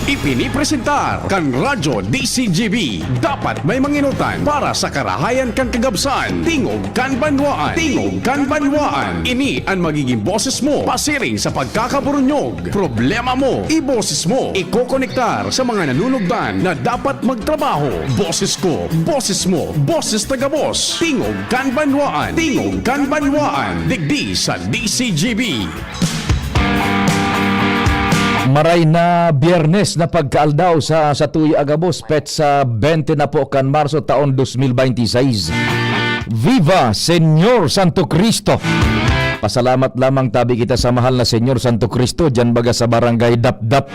Ipinipresentar kan Radyo DCGB. Dapat may manginutan para sa karahayan kan kagabsan. Tingog kan banwaan. Tingog kan banwaan. Ini ang magiging boses mo pasiring sa pagkakaburunyog. Problema mo, iboses mo. Ikokonektar sa mga nanunugdan na dapat magtrabaho. Boses ko, boses mo, boses taga-boss. Tingog kan banwaan. Tingog kan banwaan. Digdi sa DCGB. Maray na Biyernes na pagkaaldaw sa tuyo agabos pet sa 20 na po kan Marso taon 2026. Viva Señor Santo Cristo! Pasalamat lamang tabi kita sa mahal na Señor Santo Cristo dyan baga sa barangay Dapdap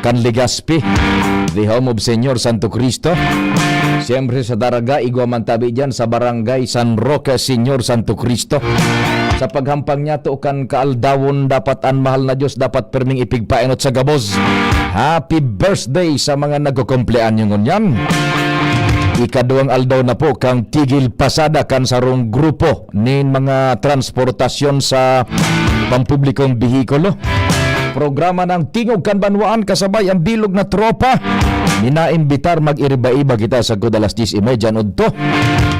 kan Legazpi, the home of Señor Santo Cristo. Siyempre sa Daraga, igwa man tabi dyan sa barangay San Roque Señor Santo Cristo. Sa paghampang niya to kan kaaldawon dapat ang mahal na Diyos dapat perming ipigpaenot sa gabos. Happy birthday sa mga nagkukumpleanyo ngunyan. Ikaduang aldaw na po kang tigil pasada kan sarong grupo nin mga transportasyon sa pampublikong bihikulo. Programa ng Tingog kan Banwaan kasabay ang bilog na tropa. Ninaimbitar mag-iriba-iba kita sa Kudalas 10:30 udto.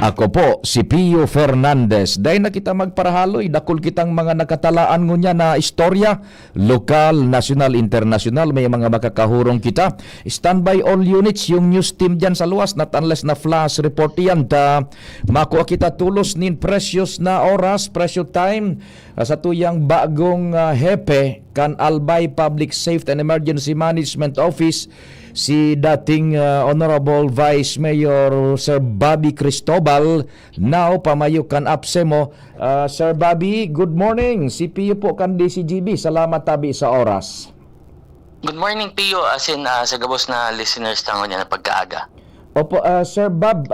Ako po si Pio Fernandez. Dahil na kita magparahaloy, dakol kitang mga nakatalaan ngunya na istorya, lokal, national, international, may mga makakahurong kita. Standby all units, yung news team dyan sa luwas, not unless na flash report yan. Makuha kita tulos nin precious na oras, precious time sa tuyang bagong hepe kan Albay Public Safety and Emergency Management Office, si dating Honorable Vice Mayor Sir Bobby Cristobal, now pamayo kan APSEMO. Sir Bobby, good morning. Si Pio po kan DCGB. Salamat tabi sa oras. Good morning, Pio. As in, sa gabos na listeners tango niya na pagkaaga. Opo, Sir Bob,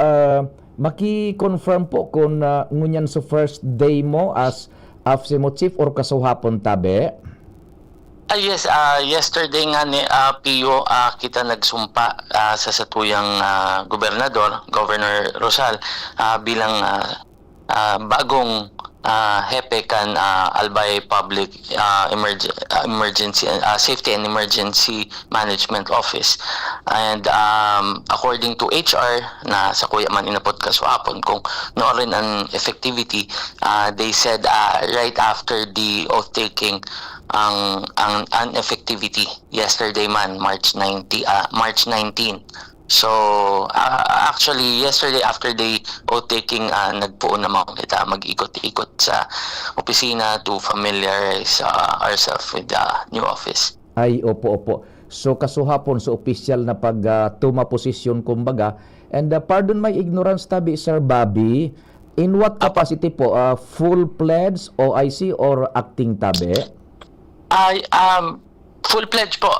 maki-confirm po kung ngunyan sa first day mo as APSEMO Chief or kasuhapon tabi? Yes, yesterday nga ni Pio, kita nagsumpa sa satuyang Governor Rosal bilang bagong hepe kan Albay Public Emergency Safety and Emergency Management Office. And according to HR na sa kuya man inapod kaswapon kung noorin ang effectivity, they said right after the oath taking ang effectivity yesterday man March 19. So actually yesterday after the oath taking, nagpuon naman kita mag-ikot-ikot sa opisina to familiarize ourselves with the new office. Ay, opo. So kasuhapon sa official na tuma posisyon kumbaga. And pardon my ignorance tabi, Sir Bobby, in what capacity po? Full-pledged OIC or acting tabi? Full pledge po,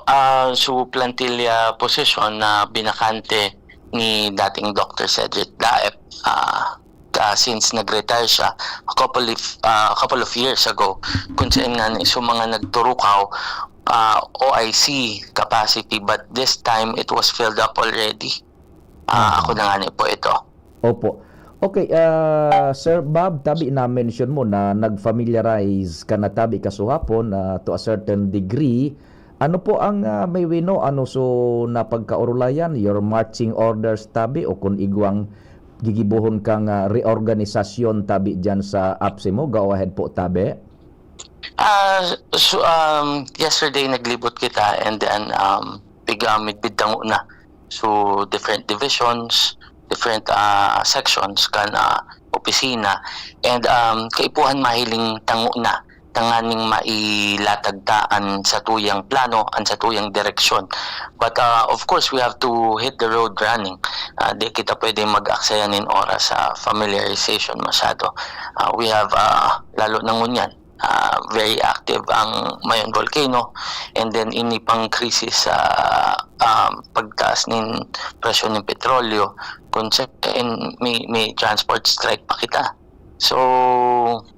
so plantilla position na binakante ni dating Dr. Cedric Daep since nag-retire siya a couple of years ago. Kung saan nga so mga nagturukaw OIC capacity, but this time it was filled up already. Ako na nga po ito. Opo. Okay, Sir Bob, tabi na-mention mo na nag-familiarize ka na tabi kasuhapon to a certain degree. Ano po ang may wino, so napagkaurulayan, your marching orders tabi o kung igwang gigibuhon kang reorganisasyon tabi dyan sa APSEMO? Go ahead po tabi. Yesterday naglibot kita and then bigtang una. So different divisions, different sections kan opisina, and kaipuhan mahiling tango na tanganing mailatagtaan sa tuyang plano and sa tuyang direksyon. But of course we have to hit the road running. Di kita pwede mag-aksayanin oras sa familiarization masyado. We have lalo na ngunyan very active ang Mayon Volcano, and then ini pang krisis sa pagtaas ng presyo ng petrolyo, kung may transport strike pa kita. So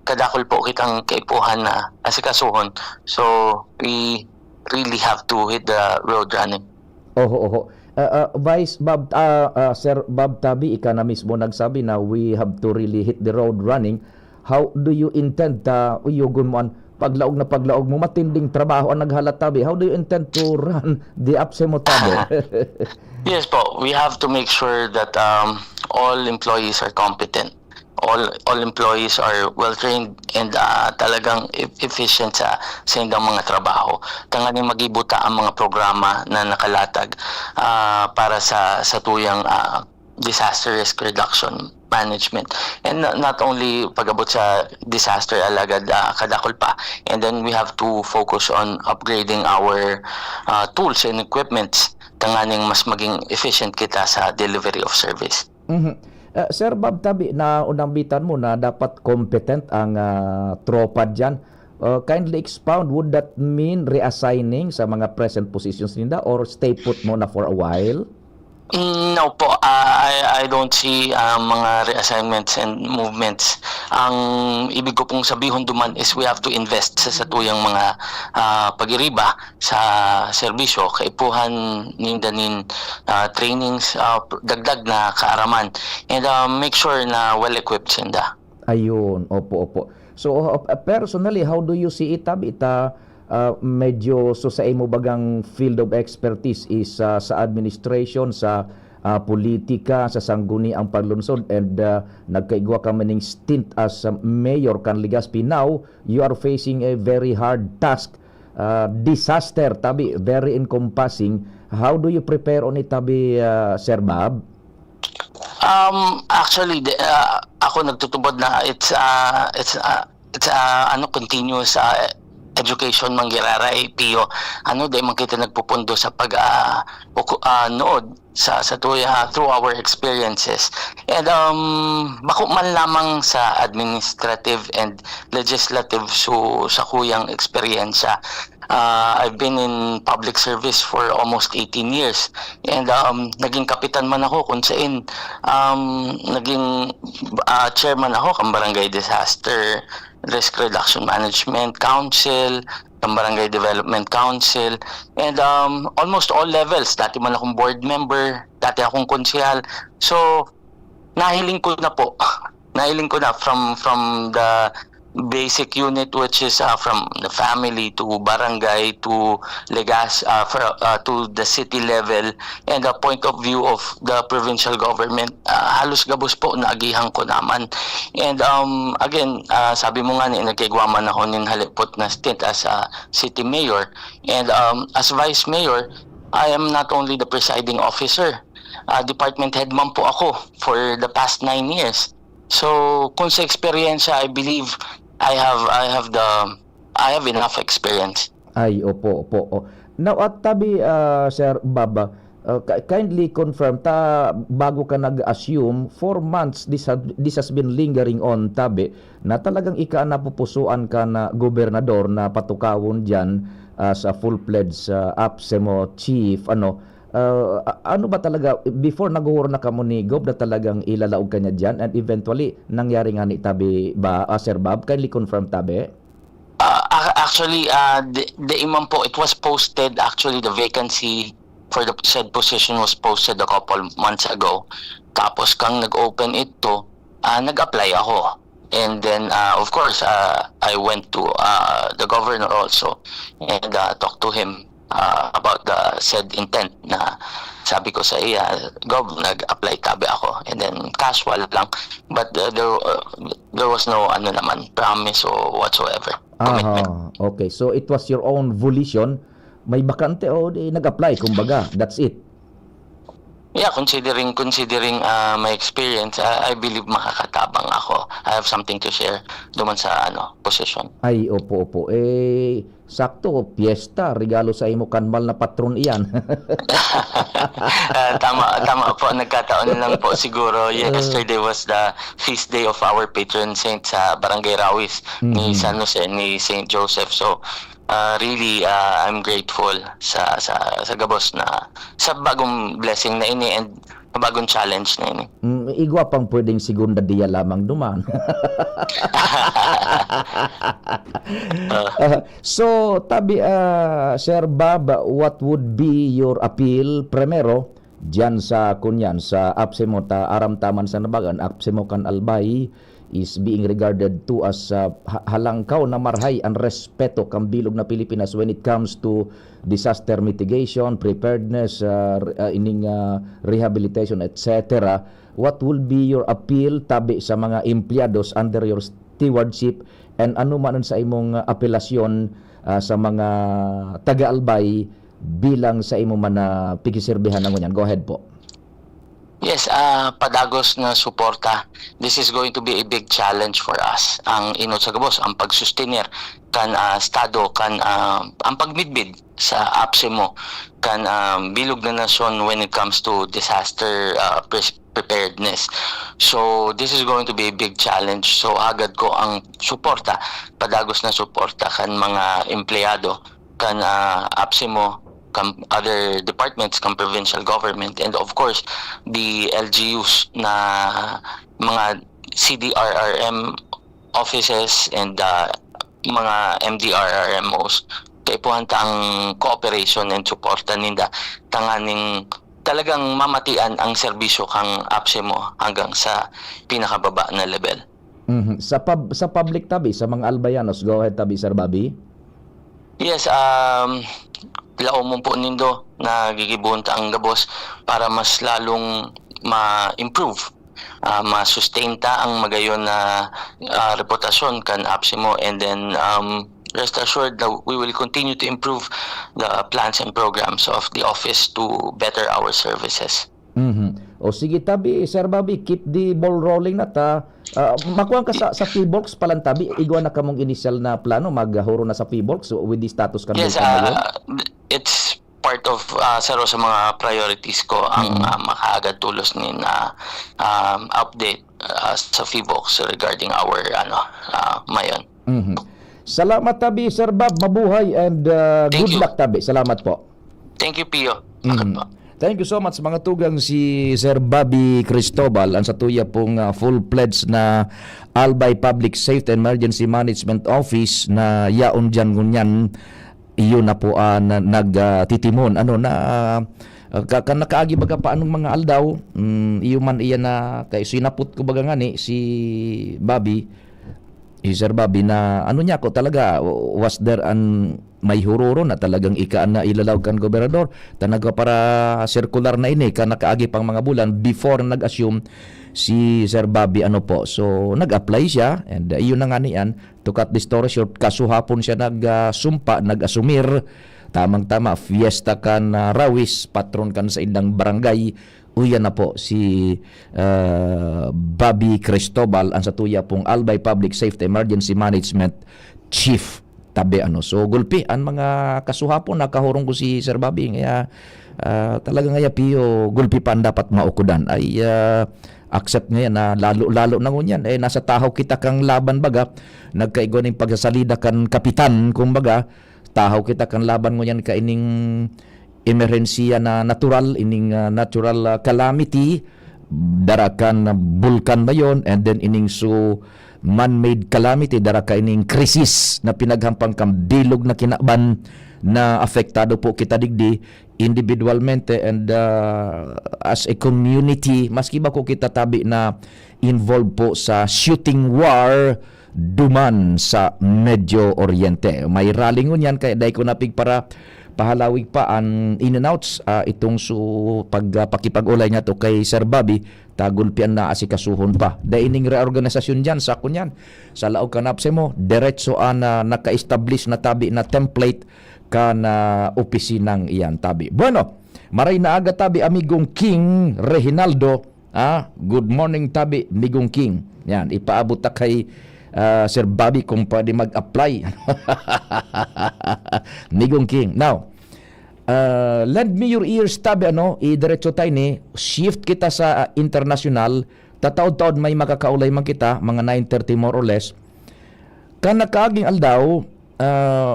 kadakol po kitang kaipuhan na asikasuhon, so we really have to hit the road running. Oho. Vice Bob, Sir Bob Tabi, ika na mismo nagsabi na we have to really hit the road running. How do you intend uyugon mo paglaog mo, matinding trabaho ang naghalatabi. How do you intend to run the APSEMO tabi? Yes po, we have to make sure that all employees are competent. All employees are well trained and talagang efficient sa indang mga trabaho. Tanganing magibuta ang mga programa na nakalatag para sa tuyang disaster risk reduction management, and not only pag-abot sa disaster alagad kadakol pa, and then we have to focus on upgrading our tools and equipments tanganing mas maging efficient kita sa delivery of service. Sir Bob tabi, na unambitan mo na dapat competent ang tropa dyan. Kindly expound, would that mean reassigning sa mga present positions nila or stay put mo na for a while? No po, I don't see mga reassignments and movements. Ang ibig ko pong sabihon duman is we have to invest sa tuyang mga pagiriba sa serbisyo, kaipuhan nindanin trainings, dagdag na kaaraman, and make sure na well-equipped sinda. Ayun, opo. So personally, how do you see it, tabi? Medyo so sa imo bagang field of expertise is sa administration, sa politika, sa sangguni ang paglunsod, and nagkaigwa ka maning stint as mayor kan Legazpi. Now you are facing a very hard task, disaster tabi, very encompassing. How do you prepare on it, tabi, Sir Bob? Actually, ako nagtutubod na it's continuous education manggiraray piyo day man kita nagpupundo sa pag nood sa tuya through our experiences, and bako man lamang sa administrative and legislative sa kuyang eksperyensya. I've been in public service for almost 18 years, and naging kapitan man ako kung saan naging chairman ako ng Barangay Disaster Risk Reduction Management Council, ng Barangay Development Council, and almost all levels. Dati man akong board member, dati akong konsehal. So nahiling ko na from the basic unit, which is from the family to barangay to to the city level, and the point of view of the provincial government. Halos gabos po naagihang ko naman, and again, sabi mo nga nagkigwaman ako nin halipot na stint as a city mayor, and as vice mayor, I am not only the presiding officer, department head man po ako for the past 9 years. So kung sa experience, I believe I have enough experience. Ay, opo. Now, at tabi, Sir Baba, kindly confirm, bago ka nag-assume, 4 months, this has been lingering on, tabi, na talagang napupusuan ka na gobernador na patukawon dyan sa full-fledged APSEMO chief, ano ba talaga, before nag-uur na ka mo ni Gob, na talagang ilalaog ka niya dyan, and eventually, nangyari nga ni tabi ba, Sir Bob? Kindly confirm, tabi? Actually, the imam po, it was posted, actually, the vacancy for the said position was posted a couple months ago. Tapos, kang nag-open ito, nag-apply ako. And then, of course, I went to the governor also and talked to him about the said intent na sabi ko sa iya, Gov, nag-apply tabi ako, and then casual lang, but there was no promise or whatsoever commitment. Okay, so it was your own volition, may bakante o nag-apply, kumbaga, that's it. Yeah, considering my experience, I believe makakatabang ako. I have something to share duman sa position. Ay, opo. Sakto, piyesta, regalo sa imo kanmal na patron iyan. Tama po, nagkataon lang po siguro. Yesterday was the feast day of our patron saint sa Barangay Rawis ni San Jose, ni Saint Joseph. So, really, I'm grateful sa gabos na sa bagong blessing na ini and bagong challenge na ini. Igwa pang pwedeng segunda dia lamang duman. So, tabi, Sir Bob, what would be your appeal primero dyan sa kunyan sa APSEMO aram taman sa nabagan, APSEMO kan Albay, is being regarded to as halangkaw na marhay ang respeto kang bilog na Pilipinas when it comes to disaster mitigation, preparedness, rehabilitation, etc. What will be your appeal tabi sa mga empleyados under your stewardship, and ano man sa imong apelasyon sa mga taga-albay bilang sa imong man pigiserbihan ng ngunyan? Go ahead po. Yes, padagos na suporta. This is going to be a big challenge for us. Ang inot sa gabos, ang pagsustenir kan estado, kan ang pagmidbid sa APSEMO, kan bilog na nasyon when it comes to disaster preparedness. So this is going to be a big challenge. So agad ko ang suporta, padagos na suporta kan mga empleyado, kan APSEMO, other departments, provincial government, and of course the LGUs na mga CDRRM offices and mga MDRRMOs. Kay puhanta ang cooperation and suporta ninda tanganing talagang mamatian ang serbisyo kang APSEMO hanggang sa pinakababa na level. Sa public tabi, sa mga albayanos, go ahead tabi, Sir Bobby. Yes, laom po nindo na gigibunta ang gabos para mas lalong ma-improve, ma-sustain ta ang magayon na reputasyon kan APSEMO, and then rest assured that we will continue to improve the plans and programs of the office to better our services. O sige tabi, Sir Bobby, keep the ball rolling na ta. Makuha ka sa PBOX palang tabi, igwa na kamong initial na plano, maghuro na sa PBOX with the status kan. Yes, it's part of saro sa mga priorities ko ang makaagad tulos ni na update sa PBOX regarding our mayon. Salamat tabi, Sir Bob, mabuhay, and good luck tabi. Salamat po. Thank you, Pio. Thank you so much mga tugang, si Sir Bobby Cristobal ang sa tuya pong full-pledged na Albay Public Safety and Emergency Management Office na yaon dyan ngunyan. Iyon na po nagtitimon nakaagi baga pa anong mga aldaw, iyo man iya na kay sinaput ko baga ngani si Bobby, si Sir Bobby, na ano niya ko talaga, was there an may hururo na talagang ikaan na ilalaw kan gobernador tanaga para circular na ini ka nakaagi pang mga bulan before nag-assume si Sir Bobby so nag-apply siya, and iyon na nga niyan, to cut the story short, kasuhapon siya nag-asumir, tamang-tama fiesta kan rawis, patron kan sa indang barangay. Uyan na po si Bobby Cristobal ang sa tuya pong Albay Public Safety Emergency Management Chief tabi so gulpi ang mga kasuhapon nakahurong ko si Sir Bobby, kaya talaga nga Pio, gulpi pa dapat maukudan ay accept ngayon na lalo na ngunyan nasa tahaw kita kang laban baga, nagkaigo ning pagsasalida kan kapitan kumbaga, tahaw kita kang laban ngunyan ka ining emerhensiya na natural, ining natural calamity, darakan bulkan ba yon, and then ining man-made calamity, daraka ining krisis na pinaghampang kang bilog na kinaban na apektado po kita digdi individualmente and as a community, maski ba ko kita tabi na involved po sa shooting war duman sa Medio Oriente. May rallying yan kaya dahil ko napig para pahalawig pa ang in and outs itong pagpakipag-ulay niya to kay Sir Bobby, tagulpian na asikasuhon pa. Daining reorganisasyon dyan sa kunyan. Sa laog kanapse mo, diretso naka-establish na tabi na template ka na opisinang iyan tabi. Bueno, maray na aga tabi amigong King Reginaldo. Good morning tabi, amigong King. Yan, ipaabot ta kay Sir Bobby kung pwede mag-apply. Migong King. Now, lend me your ears tabi i-diretso tayo ni shift kita sa international, tataod-taod may makakaulay man kita mga 9:30 more or less. Kanakaaging aldaw,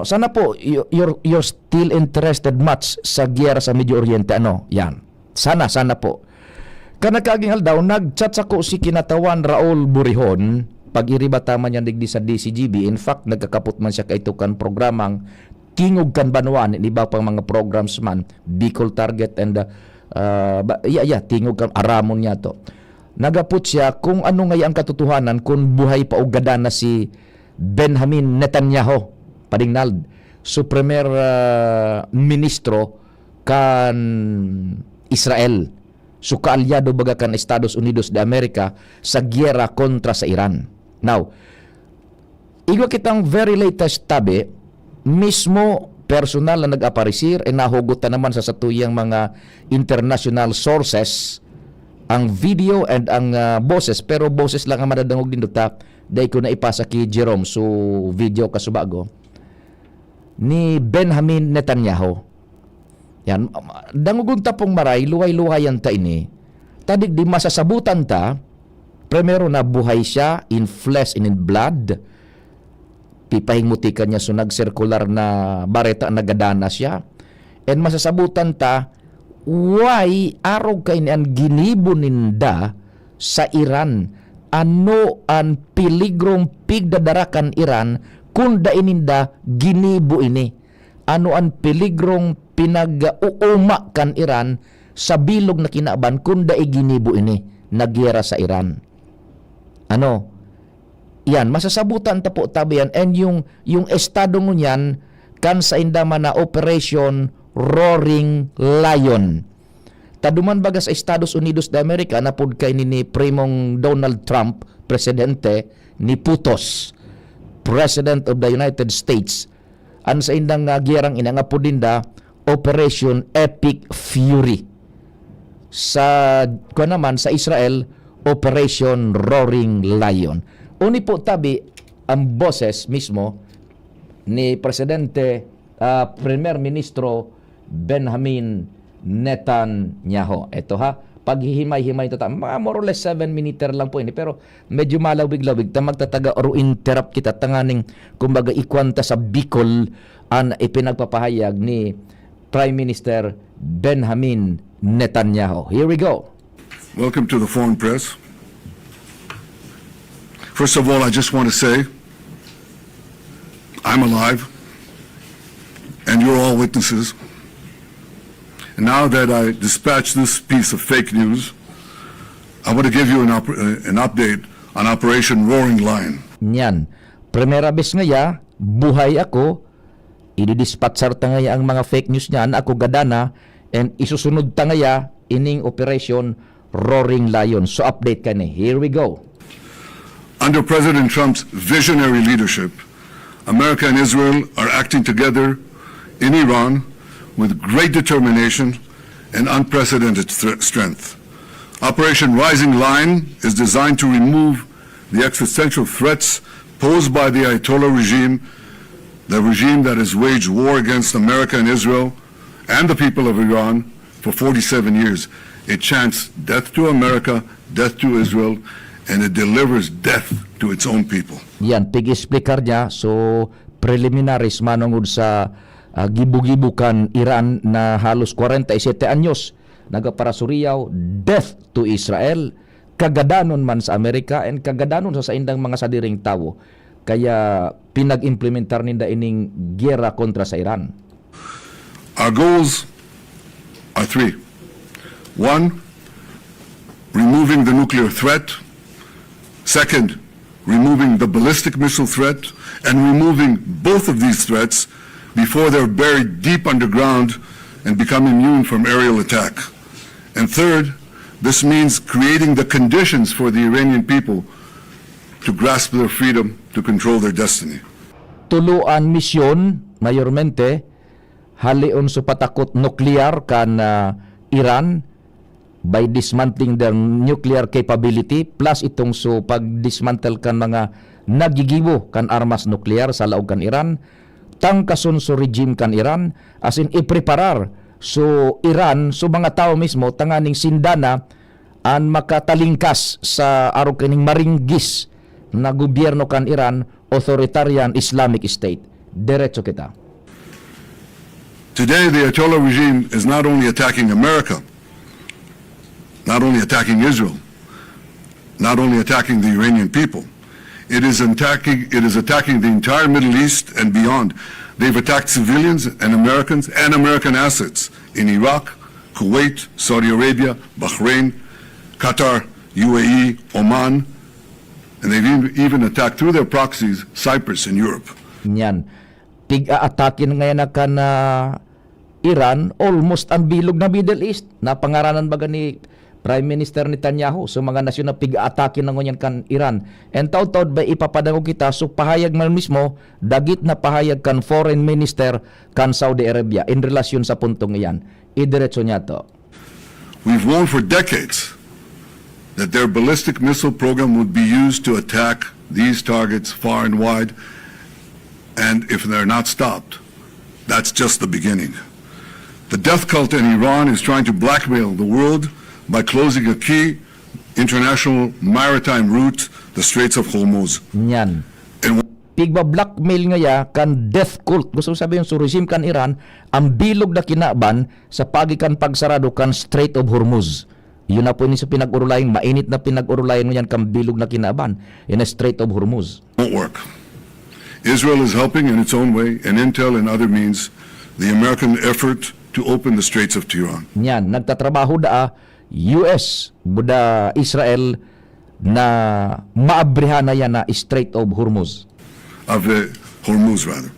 sana po you're still interested much sa giyera sa Medio Oriente yan. Sana po. Kanakaaging aldaw, nag-chat ako si kinatawan Raul Burihon pag-iriba tama niya digdi sa DCGB. In fact, nagkakaput man siya kaitukan programang Tingog kan Banwan, iba pang mga programs man, Bicol Target and Tingog kan Aramon niya to. nagaput siya kung ano ngay ang katotohanan kung buhay pa o gada na si Benjamin Netanyahu, padingnald, so premier ministro kan Israel. So kaalyado baga kan Estados Unidos de America sa gyera kontra sa Iran. Now, igwa kitang very latest tabi, mismo personal na nag-aparisir, nahugot na naman sa satuyang mga international sources ang video and ang boses, pero boses lang ang madadangog din dota, dahil ko na ipasa ki Jerome so video kasubago ni Benjamin Netanyahu. Yan, dangugun ta pong maray, luhay-luhayan ta ini. Tadig di masasabutan ta, primero na buhay siya in flesh and in blood. Pipahingmutikan niya so nag-circular na bareta nagadana siya. And masasabutan ta, why arog kay ni ang ginibo ninda sa Iran? Ano ang piligrong pigdadarakan Iran kung da ininda ginibo ini? Ano ang piligrong pinag-uuma kan Iran sa bilog na kinaaban kung da iginibo ini? Nagyera sa Iran. Ano? Yan, masasabutan ta po tabi yan. And yung estado mo yan, kan sa indama na Operation Roaring Lion. Taduman baga sa Estados Unidos de America, napod kay ni primong Donald Trump, presidente, ni Putos, President of the United States. An sa indang giyarang ina nga po dinda, Operation Epic Fury. Sa naman sa Israel, Operation Roaring Lion. Uni po tabi ang boses mismo ni Presidente Premier Ministro Benjamin Netanyahu. Ito ha, paghihimay-himay ito more or less 7 minutes lang po ini, pero medyo malawig-lawig ta magtataga or interrupt kita tanganing kumbaga ikwanta sa Bicol ang ipinagpapahayag ni Prime Minister Benjamin Netanyahu. Here we go. Welcome to the Foreign Press. First of all, I just want to say I'm alive and you're all witnesses. And now that I dispatched this piece of fake news, I want to give you an update on Operation Roaring Lion. Nyan, primera bes ngaya, buhay ako, ididispatchar ta ngaya ang mga fake news niyan, ako gadana, and isusunod ta ngaya ining Operation Roaring Lion. So update ka ni. Here we go. Under President Trump's visionary leadership, America and Israel are acting together in Iran with great determination and unprecedented strength. Operation Rising Lion is designed to remove the existential threats posed by the Ayatollah regime, the regime that has waged war against America and Israel and the people of Iran for 47 years. It chants death to America, death to Israel, and it delivers death to its own people. Yan, pig-explicar niya. So, preliminaries manungod sa gibugibukan Iran na halos 47 anyos nagaparasuriyaw, death to Israel, kagadanon man sa Amerika, and kagadanon sa indang mga sadiring tao. Kaya pinag-implementar ninda ining giyera kontra sa Iran. Our goals are 3. 1, removing the nuclear threat. Second, removing the ballistic missile threat, and removing both of these threats before they're buried deep underground and become immune from aerial attack. And third, this means creating the conditions for the Iranian people to grasp their freedom to control their destiny. Tuluan misyon, mayormente, halion sa patakot nuklear kan Iran by dismantling their nuclear capability, plus itong so pag-dismantle kan mga nagigibo kan armas nuklear sa laog kan Iran, tangkason so regime kan Iran, as in ipreparar so Iran, so mga tao mismo tanganing sindana an makatalingkas sa arog kining maringgis na gobyerno kan Iran, authoritarian Islamic State. Diretso kita. Today, the Ayatollah regime is not only attacking America, not only attacking Israel, not only attacking the Iranian people, it is attacking the entire Middle East and beyond. They've attacked civilians and Americans and American assets in Iraq, Kuwait, Saudi Arabia, Bahrain, Qatar, UAE, Oman, and they've even attacked through their proxies Cyprus and Europe. Yan. Pig-aatakin ngayon na kan Iran, almost ang bilog na Middle East. Napangaranan baga ni Prime Minister Netanyahu so mga nasyon na pig-aatakin na ngunyan kan Iran. And taud-taud ba ipapadako kita so pahayag man mismo, dagit na pahayag kan Foreign Minister kan Saudi Arabia in relasyon sa puntong iyan. Idiretso niya to. We've known for decades that their ballistic missile program would be used to attack these targets far and wide, and if they're not stopped, that's just the beginning. The death cult in Iran is trying to blackmail the world by closing a key international maritime route, the Straits of Hormuz. Yan. And Pigba-blackmail ngaya kan death cult. Gusto sabihin sa regime kan Iran, ang bilog na kinaban sa pagikan pagsarado kan Strait of Hormuz. Yun na po ni sa pinag-urulayan, mainit na pinag-urulayan mo yan kan bilog na kinaban in a Strait of Hormuz. won't work. Israel is helping in its own way, and intel and other means, the American effort to open the Straits of Tehran. Yan, nagtatrabaho da US, buda Israel na maabrihan na yan na Strait of Hormuz. Of Hormuz, rather.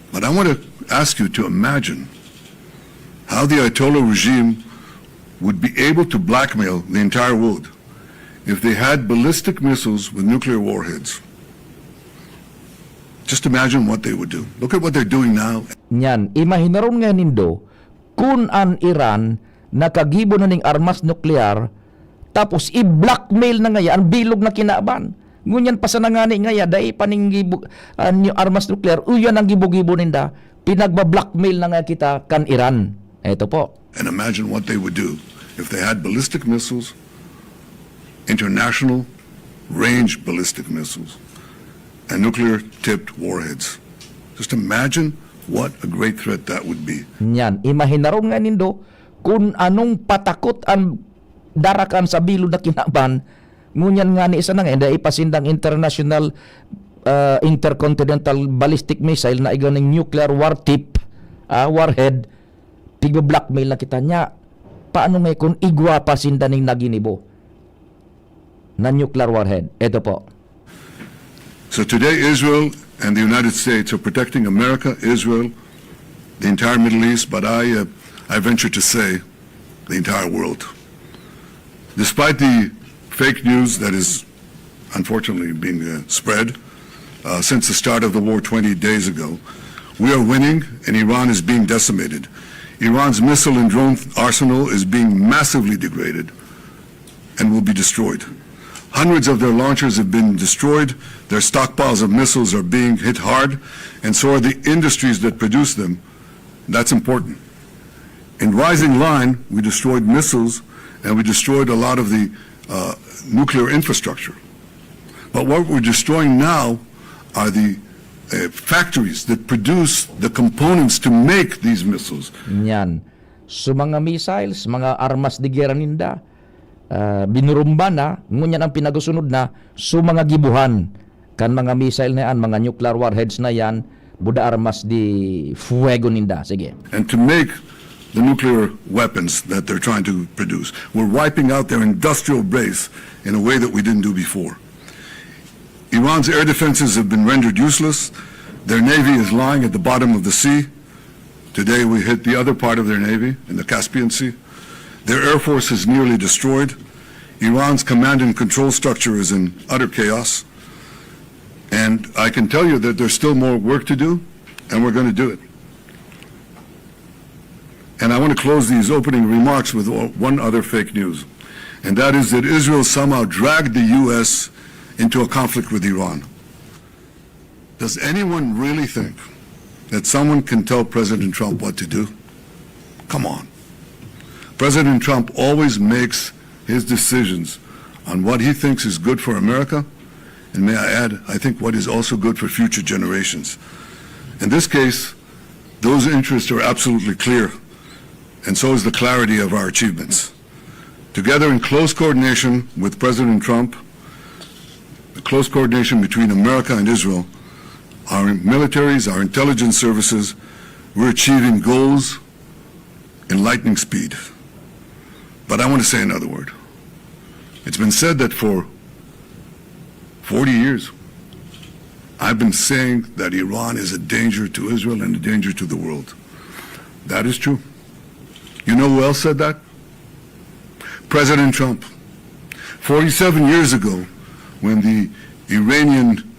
But I want to ask you to imagine how the Ayatollah regime would be able to blackmail the entire world if they had ballistic missiles with nuclear warheads. Just imagine what they would do. Look at what they're doing now. Yan, imahinaron nga nindo kung ang Iran nakagibo na ning armas nuklear tapos i-blackmail na ngaya ang bilog na kinaban. Ngunyan pa sa nangani ngaya dahil paning armas nuklear uyan ang gibo-gibo ninda pinagba-blackmail na nga kita kan Iran. Eto po. And imagine what they would do if they had ballistic missiles, international range ballistic missiles, and nuclear-tipped warheads. Just imagine what a great threat that would be. Yan, imahinaron nga nindo kung anong patakot ang darakan sa bilog na kinaban. Ngunyan nga ni isa na nga, dahil ipasindang international intercontinental ballistic missile na iganing nuclear warhead, pigba-blackmail na kita niya. Paano nga kung igwa pa sindaning naginibo na nuclear warhead? Ito po. So today, Israel and the United States are protecting America, Israel, the entire Middle East, but I venture to say the entire world. Despite the fake news that is unfortunately being spread since the start of the war 20 days ago, we are winning and Iran is being decimated. Iran's missile and drone arsenal is being massively degraded and will be destroyed. Hundreds of their launchers have been destroyed, their stockpiles of missiles are being hit hard, and so are the industries that produce them. That's important. In Rising Line, we destroyed missiles and we destroyed a lot of the nuclear infrastructure. But what we're destroying now are the factories that produce the components to make these missiles. Yan. So mga missiles, mga armas de guerra ninda, binurumba na, ngunyan ang pinagusunod na, so mga gibuhan. Kan mga missile na yan, mga nuclear warheads na yan, buda armas di fuego ninda. Sige. And to make the nuclear weapons that they're trying to produce, we're wiping out their industrial base in a way that we didn't do before. Iran's air defenses have been rendered useless. Their navy is lying at the bottom of the sea. Today we hit the other part of their navy in the Caspian Sea. Their air force is nearly destroyed. Iran's command and control structure is in utter chaos. And I can tell you that there's still more work to do, and we're going to do it. And I want to close these opening remarks with one other fake news, and that is that Israel somehow dragged the U.S. into a conflict with Iran. Does anyone really think that someone can tell President Trump what to do? Come on. President Trump always makes his decisions on what he thinks is good for America, and may I add, I think what is also good for future generations. In this case, those interests are absolutely clear, and so is the clarity of our achievements. Together in close coordination with President Trump, the close coordination between America and Israel, our militaries, our intelligence services, we're achieving goals in lightning speed. But I want to say another word. It's been said that for 40 years, I've been saying that Iran is a danger to Israel and a danger to the world. That is true. You know who else said that? President Trump. 47 years ago, when the Iranian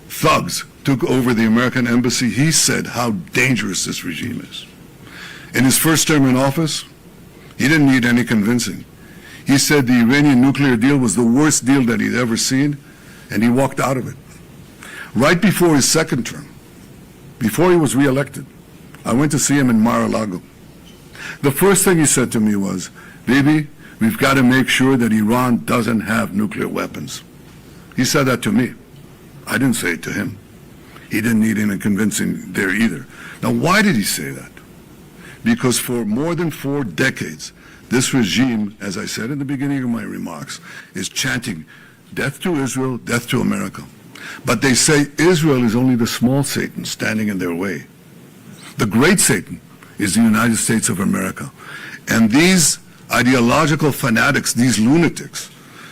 thugs took over the American embassy, he said how dangerous this regime is. In his first term in office, he didn't need any convincing. He said the Iranian nuclear deal was the worst deal that he'd ever seen, and he walked out of it. Right before his second term, before he was reelected, I went to see him in Mar-a-Lago. The first thing he said to me was, "Bibi, we've got to make sure that Iran doesn't have nuclear weapons." He said that to me. I didn't say it to him. He didn't need any convincing there either. Now, why did he say that? Because for more than 4 decades, this regime, as I said in the beginning of my remarks, is chanting death to Israel, death to America. But they say Israel is only the small Satan standing in their way. The great Satan is the United States of America. And these ideological fanatics, these lunatics,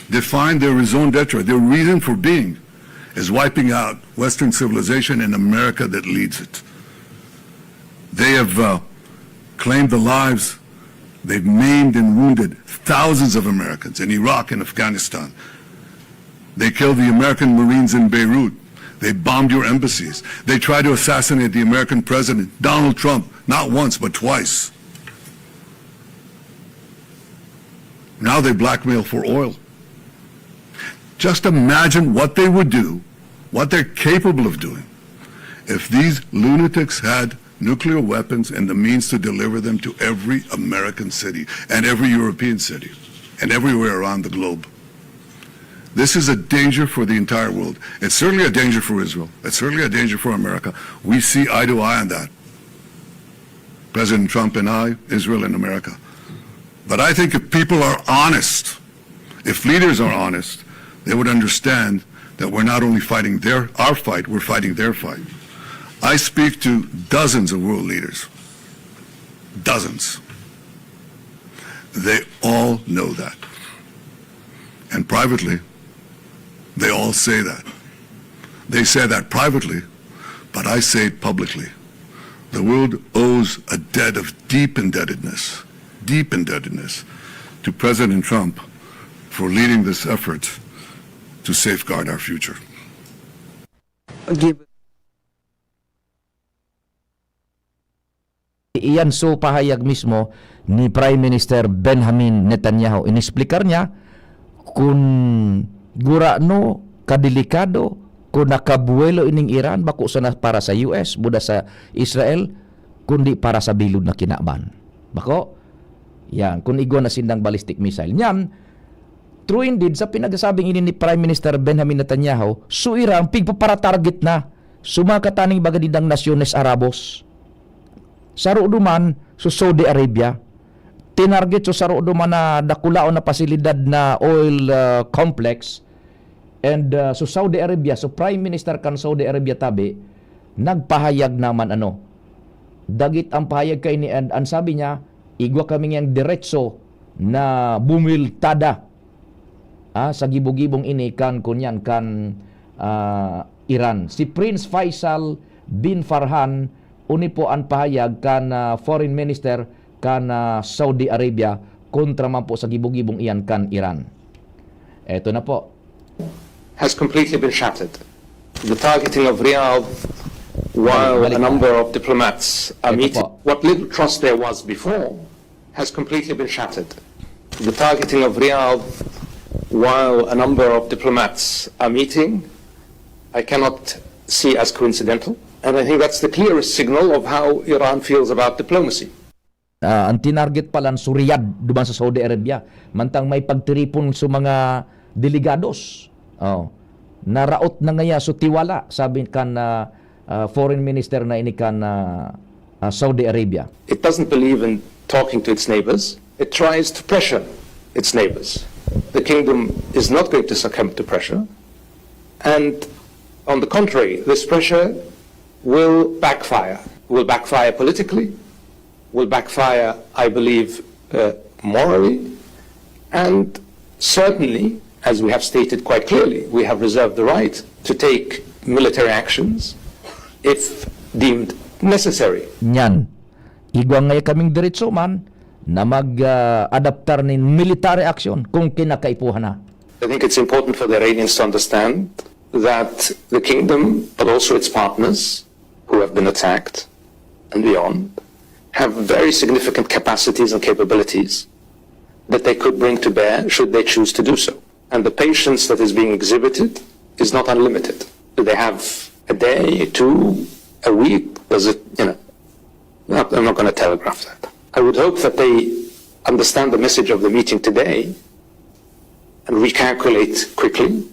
define their raison d'etre, their reason for being, as wiping out Western civilization and America that leads it. They have claimed the lives, they've maimed and wounded thousands of Americans in Iraq and Afghanistan. They killed the American Marines in Beirut. They bombed your embassies. They tried to assassinate the American president, Donald Trump, not once, but twice. Now they blackmail for oil. Just imagine what they would do, what they're capable of doing, if these lunatics had nuclear weapons and the means to deliver them to every American city and every European city and everywhere around the globe. This is a danger for the entire world. It's certainly a danger for Israel. It's certainly a danger for America. We see eye to eye on that. President Trump and I, Israel and America. But I think if people are honest, if leaders are honest, they would understand that we're not only fighting our fight, we're fighting their fight. I speak to dozens of world leaders. Dozens. They all know that. And privately, they all say that. They say that privately, but I say it publicly. The world owes a debt of deep indebtedness to President Trump for leading this effort to safeguard our future. Iyan so pahayag mismo ni Prime Minister Benjamin Netanyahu. Inisplikar niya kung gurano kadelikado kung nakabuelo ining Iran bako sa para sa US buda sa Israel kundi para sa bilod na kinaban. Bako yan kung igwa na sindang ballistic missile. Nyan true indeed sa pinagsasabing ini ni Prime Minister Benjamin Netanyahu, so Iran pigpapara target na sumakataning bagadidang nasyones Arabos. Saro duman so Saudi Arabia tinarget so saro duman na dakulaon na pasilidad na oil complex and so Saudi Arabia, so Prime Minister kan Saudi Arabia tabi nagpahayag naman dagit ang pahayag kay ni and sabi niya igwa kami yang diretso na bumiltada sa gibog-gibong ini kan kunyan kan Iran. Si Prince Faisal bin Farhan uni po ang pahayag kan Foreign Minister kan Saudi Arabia kontra man po sa gibog-gibong iyan kan Iran. Eto na po. Has completely been shattered. The targeting of Riyadh while a number of diplomats are meeting, what little trust there was before has completely been shattered. The targeting of Riyadh while a number of diplomats are meeting, I cannot see as coincidental. And I think that's the clearest signal of how Iran feels about diplomacy. Ang tinarget palan sa Riyadh duman sa Saudi Arabia mantang may pagtiripon sa mga delegados. Naraot na ngaya so tiwala sabi kan foreign minister na ini kan Saudi Arabia. It doesn't believe in talking to its neighbors. It tries to pressure its neighbors. The kingdom is not going to succumb to pressure. And on the contrary, this pressure will backfire politically, will backfire, I believe, morally, and Certainly, as we have stated quite clearly, we have reserved the right to take military actions if deemed necessary. Nyan. Igwang ngay kaming diretso man na mag-adaptar nin military action kung kinakaipuhan na. I think it's important for the Iranians to understand that the kingdom, but also its partners who have been attacked and beyond, have very significant capacities and capabilities that they could bring to bear should they choose to do so. And the patience that is being exhibited is not unlimited. They have a day, two, a week, does it, I'm not going to telegraph that. I would hope that they understand the message of the meeting today and recalculate quickly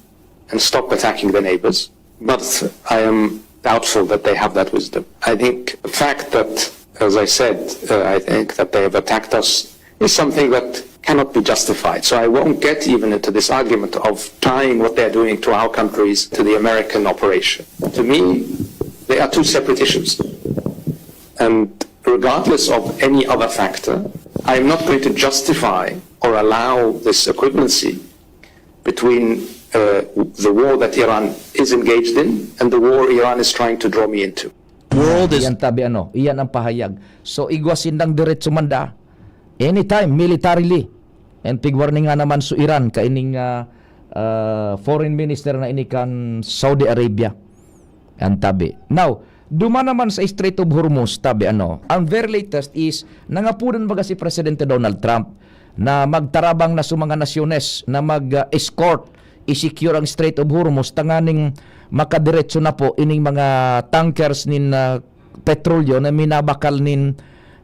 and stop attacking their neighbors. But I am doubtful that they have that wisdom. I think the fact that, as I said, I think that they have attacked us is something that cannot be justified. So I won't get even into this argument of tying what they're doing to our countries to the American operation. To me, they are two separate issues. And regardless of any other factor, I'm not going to justify or allow this equivalency between the war that Iran is engaged in and the war Iran is trying to draw me into. Iyan tabi iyan ang pahayag. So igwasin ng diretso manda anytime militarily. And tigwarning nga naman su Iran kaining foreign minister na inikan Saudi Arabia. Ang tabi. Now, duma naman sa Strait of Hormuz, tabi ang very latest is nangapunan baga si Presidente Donald Trump na magtarabang na sa mga nasyones na mag-escort i-secure ang Strait of Hormuz tanganing makadiretso na po ining mga tankers nin petrolyo na minabakal nin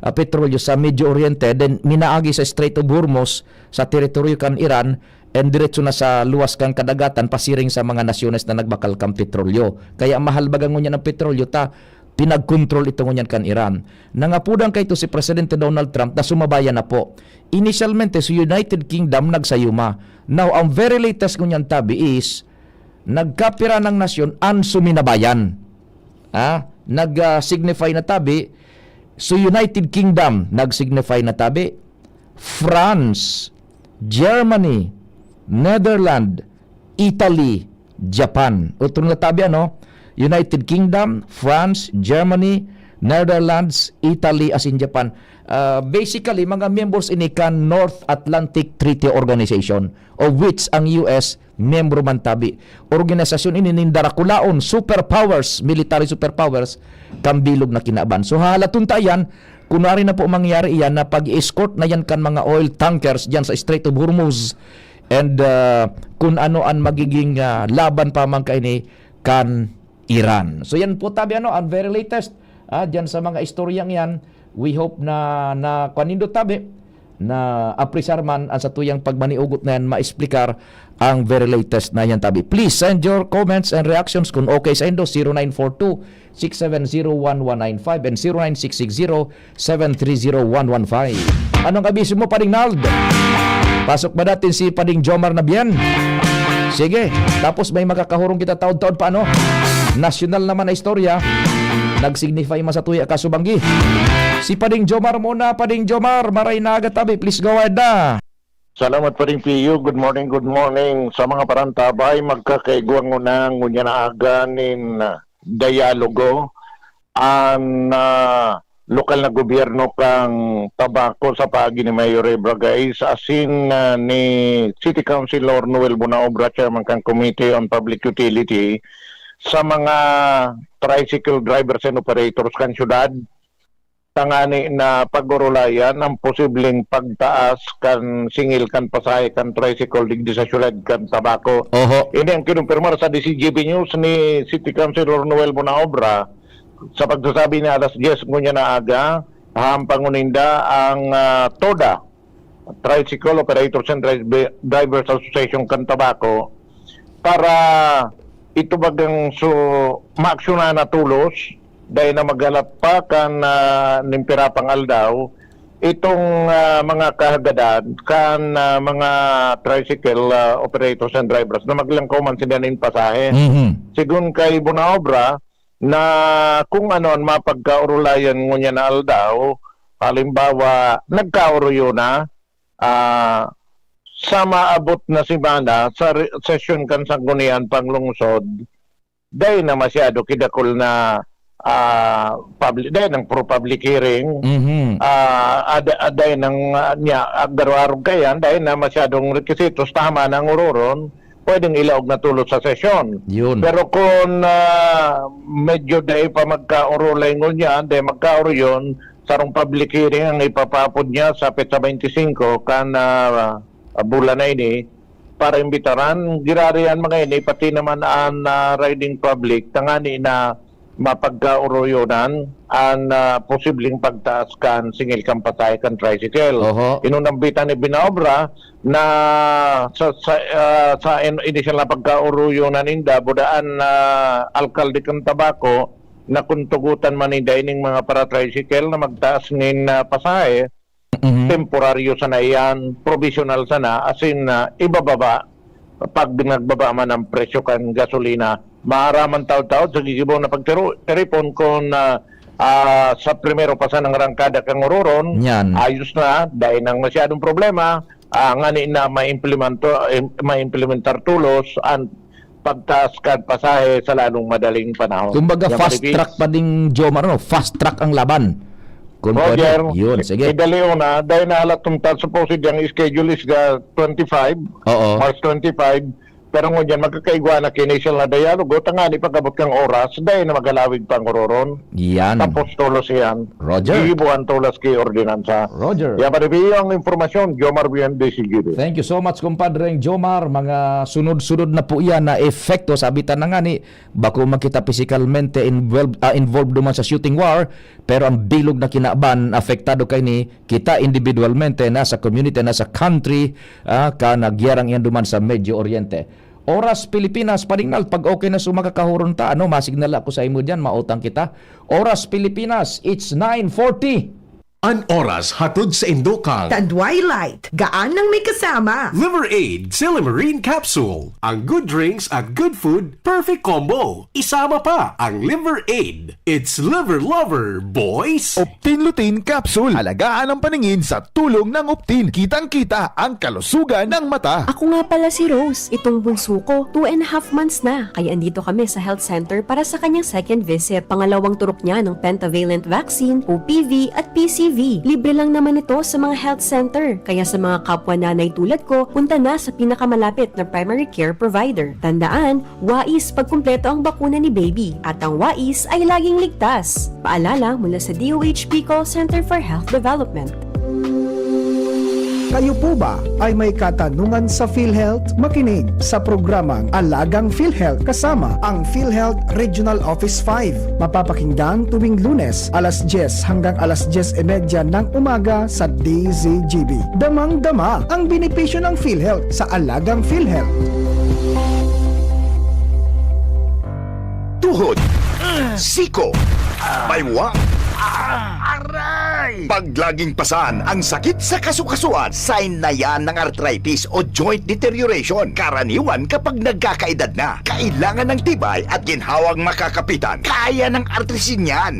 petrolyo sa Medio Oriente, then minaagi sa Strait of Hormuz sa teritoryo kan Iran and diretso na sa luwas kang kadagatan pasiring sa mga nasyones na nagbakal kang petrolyo. Kaya mahal bagang ngunyan ng petrolyo ta pinag-control ito ngunyan kan Iran. Nangapudang kay ito si Presidente Donald Trump na sumabayan na po. Initialmente sa United Kingdom nagsayuma. Now, ang very latest ngunyan tabi is nagkapira ng nasyon ang suminabayan. Nag-signify na tabi so United Kingdom nag-signify na tabi, France, Germany, Netherlands, Italy, Japan. Utong na tabi United Kingdom, France, Germany, Netherlands, Italy as in Japan. Basically mga members ini kan North Atlantic Treaty Organization of which ang US membro man tabi. Organisasyon ini nindarakulaon superpowers, military superpowers kambilog na kinaban. So halatun tayan kunwari na po mangyari iyan na pag-escort na yan kan mga oil tankers diyan sa Strait of Hormuz and kung ano ang magiging laban pa man kaini kan Iran. So yan po tabi ang very latest diyan sa mga istoryang yan. We hope na kanindo tabi na aprisar man ang sa tuyang pagmaniugot na yan maesplikar ang very latest na yan tabi. Please send your comments and reactions kung okay sa indo 0942-670-1195 and 0966-730-115. Anong abiso mo, Pading Nald? Pasok ba natin si Pading Jomar Nabien? Sige, tapos may makakahurong kita taon-taon pa national naman na istorya. Nag-signify masatuya kasubanggi. Si Pading Jomar muna, Pading Jomar, maray na agad tabi. Please go ahead na. Salamat pa rin PU. Good morning, good morning. Sa mga parantabay, magkakaigwang unang ngunya na aganin dialogo ang lokal na gobyerno kang tabako sa paagi ni Mayor Bragay sa asin ni City Councilor Noel Bunaobra, Chairman kang Committee on Public Utility sa mga tricycle drivers and operators kan syudad tangani na pagurulayan ang posibleng pagtaas kan singil kan pasahe kan tricycle digdi sa syudad kan tabako. Ini ang kinumpirmar sa DCGB News ni City Councilor Noel Bunaobra sa pagsasabi ni alas 10 ngunya na aga panguninda ang TODA, Tricycle Operators and Drivers Association kan tabako para ito bagang maaksyonan na tulos dahil na magalat pa kan nimpira pangaldaw itong mga kahagadan kan mga tricycle operators and drivers na maglangkaw man sila ng pasahe. Sigun kay Bunaobra na kung ano ang mapagkaurulayan ngunya na aldaw, halimbawa nagkauro yun na sa maabot na simana sa session kan sanggunian panglungsod, dahil na masyado kidakol na public, dahil ng pro-public hearing, dahil ng niya, agaro-arog kayan, dahil na masyadong requisitos, tama ng ururon, pwedeng ilaog na tulot sa sesyon. Yun. Pero kung medyo dahil pa magkaurulay niya, dahil magkauro yun, sarong public hearing ang ipapapod niya sa petsa 25 kan bulan na ini para imbitaran girarian mga ini pati naman ang riding public tangani na mapagkauroyonan ang posibleng pagtaas kan singil kan patay kan tricycle. Inunambitan ni binaobra na sa initial na pagkauroyonan inda budaan alkalde kan tabako na kuntugutan man inda ining mga para tricycle na magtaas nin pasahe temporaryo sana yan, provisional sana, as in ibababa pag nagbaba man ang presyo kan gasolina. Maaraman taw-taw sa gigibaw na pagteripon kung sa primero pa sa ng rangkada kang ururon, ayos na, dahil nang masyadong problema, ngani na ma-implementar tulos ang pagtaas kad pasahe sa lalong madaling panahon. Kumbaga fast track pa ding Jomar, no? Fast track ang laban. Roger, yun, sige. idaliw na, dahil nahalat tumtad, supposed yung schedule is 25, March 25, pero ngunyan magkakaigwa na kinisial na dialogo, tangani pagkabot kang oras, dahil na magalawig pang ururon. Yan. Tapos tulos yan. Roger. Iibuan tulos kay ordinansa. Roger. Yan, paribiyo ang informasyon, Jomar Bien de Sigiri. Thank you so much, kumpadreng Jomar. Mga sunod-sunod na po yan na efekto sa abitan na nga ni bako makita physicalmente involved duman sa shooting war, pero ang bilog na kinaban, apektado kay ni kita individualmente na sa community, na sa country, ka nagyarang yan duman sa Medyo Oriente. Oras Pilipinas, paringal, pag okay na sumakakahuron ta, masignal ako sa imo dyan, mautang kita. Oras Pilipinas, it's 9:40. An oras hatod sa Indokang. Tandway Light, gaan ng may kasama. Liver Aid Silimarine Capsule. Ang good drinks at good food, perfect combo. Isama pa ang Liver Aid. It's liver lover, boys. Optin Lutein Capsule. Alagaan ang paningin sa tulong ng Optin. Kitang-kita ang kalusugan ng mata. Ako nga pala si Rose. Itong bunso ko, 2.5 months na. Kaya andito kami sa health center para sa kanyang second visit. Pangalawang turok niya ng pentavalent vaccine, OPV at PCV. Libre lang naman ito sa mga health center. Kaya sa mga kapwa nanay tulad ko, punta na sa pinakamalapit na primary care provider. Tandaan, wais pagkumpleto ang bakuna ni baby. At ang wais ay laging ligtas. Paalala mula sa DOH Bicol Center for Health Development. Kayo po ba ay may katanungan sa PhilHealth? Makinig sa programang Alagang PhilHealth kasama ang PhilHealth Regional Office 5. Mapapakinggan tuwing Lunes alas 10 hanggang alas 10:30 ng umaga sa DZGB. Damang-dama ang benepisyo ng PhilHealth sa Alagang PhilHealth. Tuhod, siko, baywa, aray! Pag laging pasan ang sakit sa kasukasuan, sign na yan ng arthritis o joint deterioration. Karaniwan kapag nagkakaedad na, kailangan ng tibay at ginhawang makakapitan. Kaya ng artrisin yan.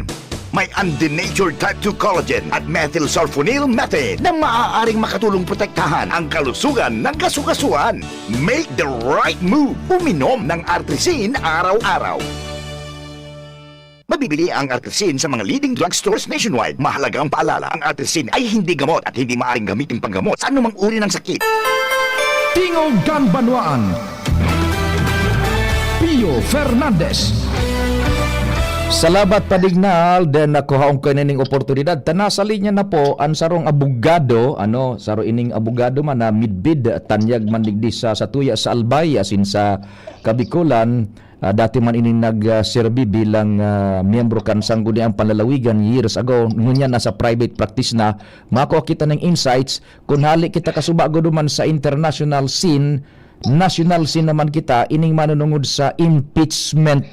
May undenatured type 2 collagen at methylsulfonyl methane na maaaring makatulong protektahan ang kalusugan ng kasukasuan. Make the right move. Uminom ng artrisin araw-araw. Mabibili ang artrisin sa mga leading drugstores nationwide. Mahalaga ang paalala, ang artrisin ay hindi gamot at hindi maaaring gamitin panggamot sa anumang uri ng sakit. Tingog Ganbanwaan, Pio Fernandez. Salamat padignal den nakuhaong kanining oportunidad. Tanasa linya na po ang sarong abogado, saro ining abogado man na midbid tanyag mandigdi sa tuya sa Albay asin sa Kabikulan. Dati man ining nagserbi bilang miyembro kan sangguniang panlalawigan years ago, ngunya nasa private practice na. Makuha kita ng insights kung hali kita kasubago duman sa international scene, national scene naman kita ining manunungod sa impeachment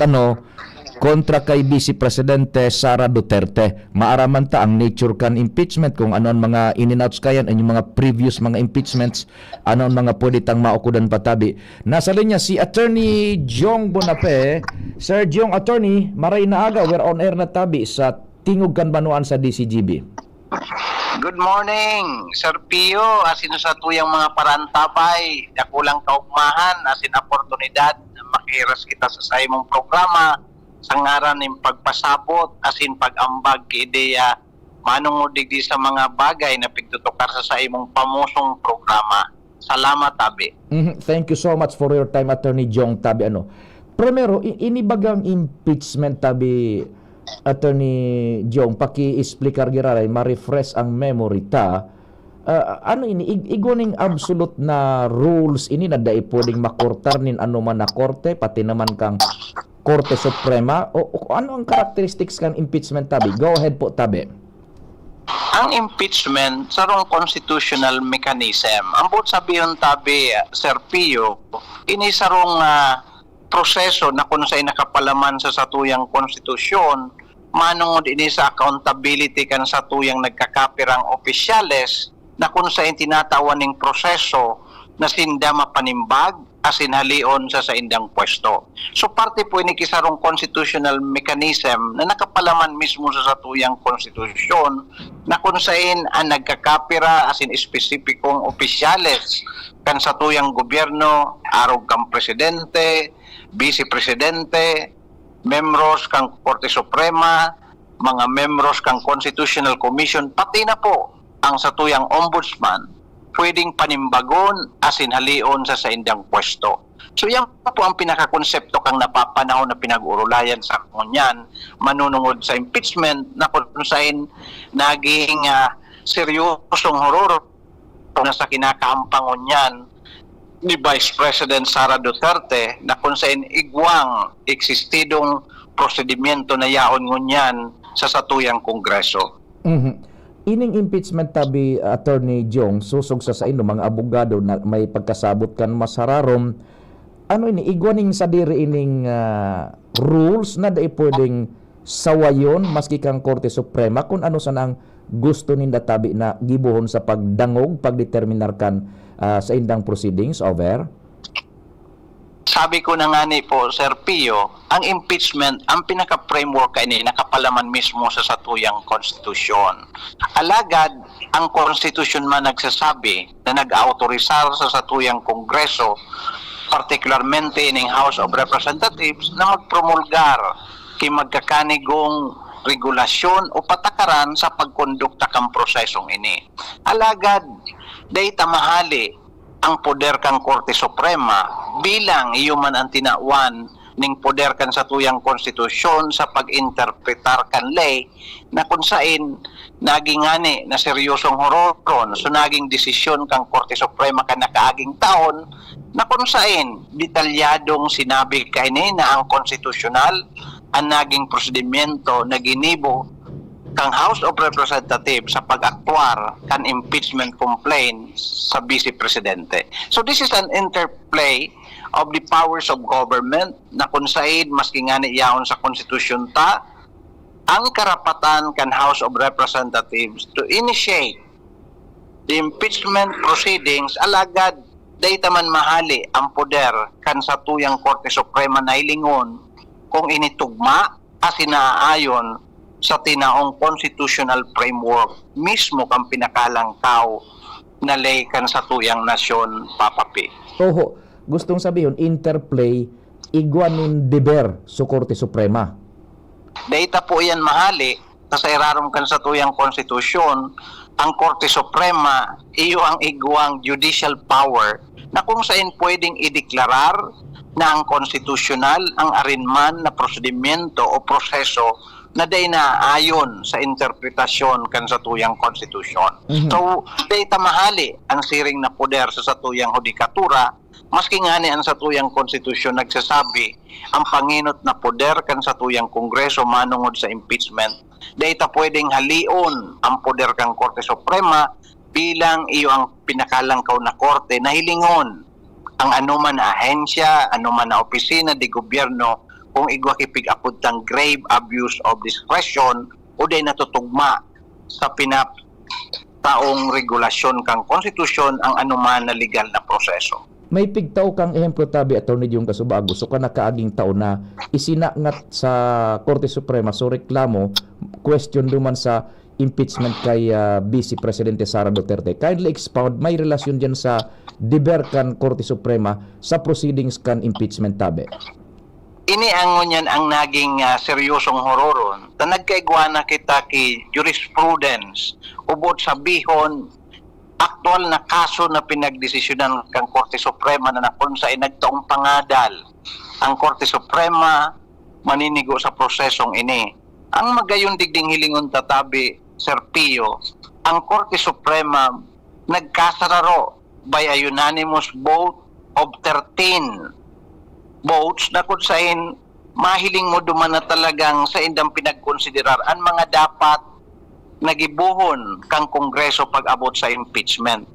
kontra kay Vice Presidente Sara Duterte. Maaraman ta ang nature kan impeachment, kung ano ang mga in-and-outs kayan, yung mga previous mga impeachments, ano ang mga pwede tang maukudan patabi. Nasa linya si Attorney Jong Bonape. Sir Jong, Attorney, maray na aga, we're on air na tabi sa Tingog Ganbanwaan sa DCGB. Good morning, Sir Pio. Asin sa tuyang mga parantabay, dakulang kaugmahan, asin oportunidad na makiras kita sa imong programa sa ngaran ng pagpasabot, asin pag-ambag ki ideya manong digdi sa mga bagay na pigtutukar sa imong pamusong programa. Salamat, Tabi. Thank you so much for your time, Attorney Jong Tabi. Primero, inibagang impeachment, Tabi, Attorney Jong, paki-explicar giraray, ma-refresh ang memory ta. Iguning absolute na rules ini na dai pwedeng makortar nin ano man na korte, pati naman kang Korte Suprema, o ano ang characteristics kan impeachment, Tabi? Go ahead po, Tabi. Ang impeachment sarong constitutional mechanism. Ambot sabiyon, Tabi, Sir Pio, ini sarong proseso na kung sa'y nakapalaman sa satuyang konstitusyon, manungod ini sa accountability kan satuyang nagkakapirang opisyales na kung sa'y tinatawan ng proseso na sinda mapanimbag asin halion sa indang pwesto. So parte po ini kisarong constitutional mechanism na nakapalaman mismo sa satuyang konstitusyon na kung saan ang nagkakapira asin espesipikong opisyales kan satuyang gobyerno, arog kang presidente, vice-presidente, membros kang Korte Suprema, mga membros kang Constitutional Commission, pati na po ang satuyang ombudsman pwedeng panimbagon asin halion sa indang pwesto. So yan po ang pinakakonsepto kang napapanahon na pinag-urulayan sa kunyan manunungod sa impeachment na kung saan naging seryosong horor na sa kinakaampangon yan ni Vice President Sara Duterte na kung saan igwang eksistidong prosedimento na yaon ngunyan sa satuyang Kongreso. Ining impeachment, Tabi, Attorney Jong, susog sa ino mga abogado na may pagkasabot kan masararom, ano ini igwaning sa diri ining rules na dai pwedeng sawayon maski kang Korte Suprema kung ano sanang gusto ninda, Tabi, na gibuhon sa pagdangog pagdeterminar kan sa indang proceedings over? Sabi ko na nga ni po, Sir Pio, ang impeachment, ang pinaka-framework kay nakapalaman mismo sa satuyang konstitusyon. Alagad, ang konstitusyon man nagsasabi na nag-autorisar sa satuyang Kongreso, particularmente in House of Representatives, na magpromulgar kay magkakanigong regulasyon o patakaran sa pagkondukta kang prosesong ini. Alagad, day tamahali ang poder kang Korte Suprema bilang iyo man ang tinawan ning poder kan sa tuyang konstitusyon sa pag-interpretar kan lay na kung saan naging ani na seryosong hororon so naging desisyon kang Korte Suprema kan nakaaging taon na kung saan detalyadong sinabi kay na ang konstitusyonal ang naging prosedimento na ginibo kang House of Representatives sa pag-aktwar kan impeachment complaint sa Vice Presidente. So this is an interplay of the powers of government na kung saan maski nga niyaon sa konstitusyon ta ang karapatan kan House of Representatives to initiate the impeachment proceedings alagad dayta man mahali ang poder kan sa tuyang Korte Suprema na ilingon kung initugma asin naaayon sa tinaong constitutional framework mismo kang pinakalangkaw na lay kan sa tuyang nasyon, Papa P. Oho, gustong sabihin, interplay, igwanin deber sa Korte Suprema. Data po yan mahali, sa irarom kan sa tuyang konstitusyon, ang Korte Suprema, iyo ang igwang judicial power na kung saan pwedeng ideklarar na ang konstitusyonal ang arinman na prosedimento o proseso na day na ayon sa interpretasyon kan sa tuyang konstitusyon. So, day tamahali ang siring na poder sa satuyang hudikatura, maski nga ni ang satuyang konstitusyon nagsasabi, ang panginot na poder kan sa tuyang Kongreso manungod sa impeachment, day ta pwedeng halion ang poder kang Korte Suprema bilang iyo ang pinakalangkaw na korte na hilingon ang anuman na ahensya, anuman na opisina di gobyerno kung igwa kipig-apod tang grave abuse of discretion o day natutugma sa pinataong regulasyon kang konstitusyon ang anuman na legal na proseso. May pigtaw kang ehemplo, Tabi, Attorney Jong Casubago, so ka nakaaging taon na isinangat sa Korte Suprema so reklamo, question duman sa impeachment kay Vice Presidente Sara Duterte. Kindly expound, may relasyon dyan sa deber kan Korte Suprema sa proceedings kan impeachment tabi. Ini ang ngunyan ang naging seryosong hororon. Ta nagkaigwana kita ki jurisprudence ubod sabihon aktual na kaso na pinagdesisyonan kang Korte Suprema na nakon sa nagtaong pangadal ang Korte Suprema maninigo sa prosesong ini. Ang magayon digding hilingon tatabi, Sir Pio, ang Korte Suprema nagkasararo by a unanimous vote of 13 votes na kung saan mahiling mo duman na talagang sa indang pinagkonsiderar ang mga dapat nagibuhon kang Kongreso pag-abot sa impeachment.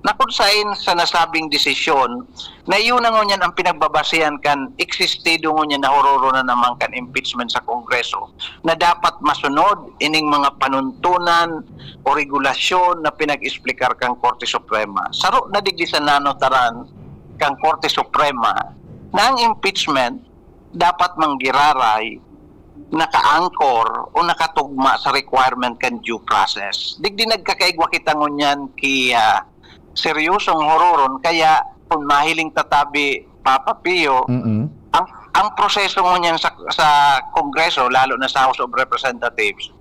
Na kung saan sa nasabing desisyon, na yun na ngunyan ang pinagbabasihan kan existido ngunyan na hororo na naman kan impeachment sa Kongreso na dapat masunod ining mga panuntunan o regulasyon na pinag-explikar kang Korte Suprema. Saro na digdi sa nanotaran kang Korte Suprema na ang impeachment dapat manggiraray naka-anchor o nakatugma sa requirement kan due process. Digdi nagkakaigwa kita ngunyan seryosong hororon kaya kung mahiling tatabi Papa Pio, ang proseso ngunyan sa Kongreso lalo na sa House of Representatives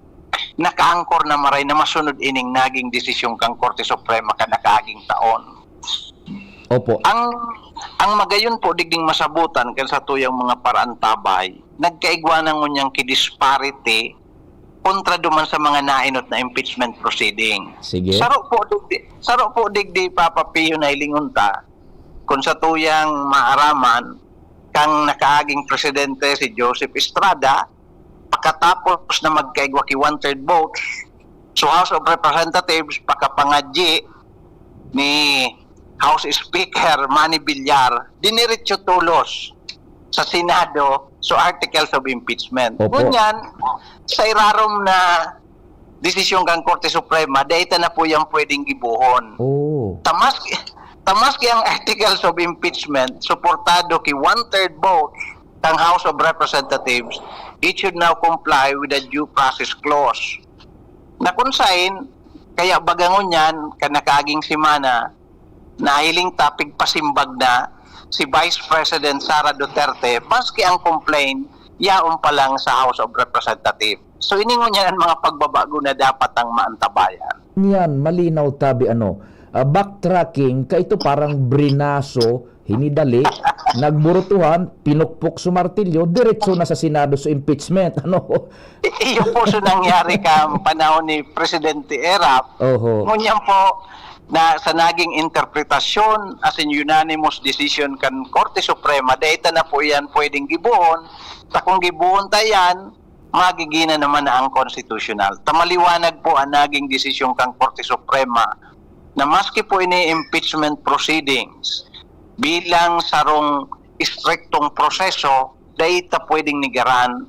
naka-anchor na maray na masunod ining naging desisyon kang Korte Suprema kanakaaging taon. Opo. Ang magayon po digding masabutan kan sa tuyang mga paraan tabay, nagkaigwa na ngunyang kidisparity kontra duman sa mga nainot na impeachment proceeding. Sige. Saro po digdi Papa Pio na ilingunta kung sa tuyang maaraman kang nakaaging presidente si Joseph Estrada pagkatapos na magkaigwa ki 1/3 votes so House of Representatives pagkapangadyi ni House Speaker Manny Villar diniretso tulos sa Senado so articles of impeachment. Ngunyan, sa irarom na desisyon kang Korte Suprema, dahita na po yung pwedeng gibuhon. Tamaski ang articles of impeachment, suportado ki 1/3 vote ng House of Representatives, it should now comply with the due process clause. Na kung saan, kaya bagangon yan, kanakaging simana, nahiling tapig pasimbag na si Vice President Sara Duterte, paski ang complaint, yaon pa lang sa House of Representatives. So iningon niya ang mga pagbabago na dapat ang maantabayan. Yan, malinaw tabi backtracking, ka ito parang brinaso, hinidali, nagburutuhan, pinukpok sa martilyo, diretso na sa Senado sa impeachment. Iyo po so nangyari ka panahon ni Presidente Erap. Ngunyan po, na sa naging interpretasyon as in unanimous decision kan Korte Suprema, dahita na po yan pwedeng gibuhon. Sa kung gibuhon tayan, magigina naman na ang constitutional. Tamaliwanag po ang naging desisyon kang Korte Suprema na maski po ini impeachment proceedings bilang sarong istriktong proseso, dahita pwedeng nigaran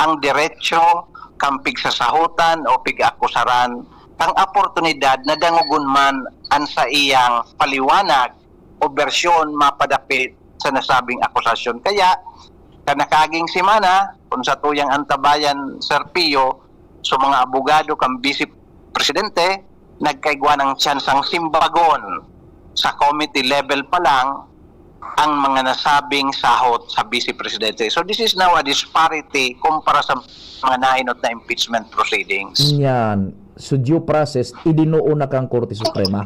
ang diretsyo kang pigsasahutan o pigakusaran ang oportunidad na dangugon man ang sa iyang paliwanag o bersyon mapadapit sa nasabing akusasyon. Kaya, kanakaging simana, kung sa tuyang antabayan, Sir Pio, so mga abogado kang Vice Presidente, nagkaigwa ng tsansang simbagon sa committee level pa lang ang mga nasabing sahot sa Vice Presidente. So this is now a disparity kumpara sa mga nainot na impeachment proceedings. Yan. So due process, idinuo na kang Korte Suprema?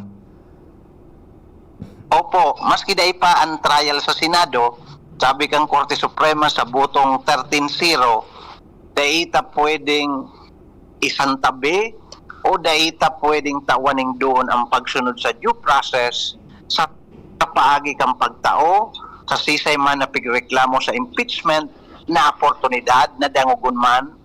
Opo, maski dahi pa ang trial sa Senado, sabi kang Korte Suprema sa butong 13-0, dahita pwedeng isantabi o dahita pwedeng tawaning doon ang pagsunod sa due process sa paagi kang pagtao, sa sisay man na pigreklamo sa impeachment na oportunidad na dangugon man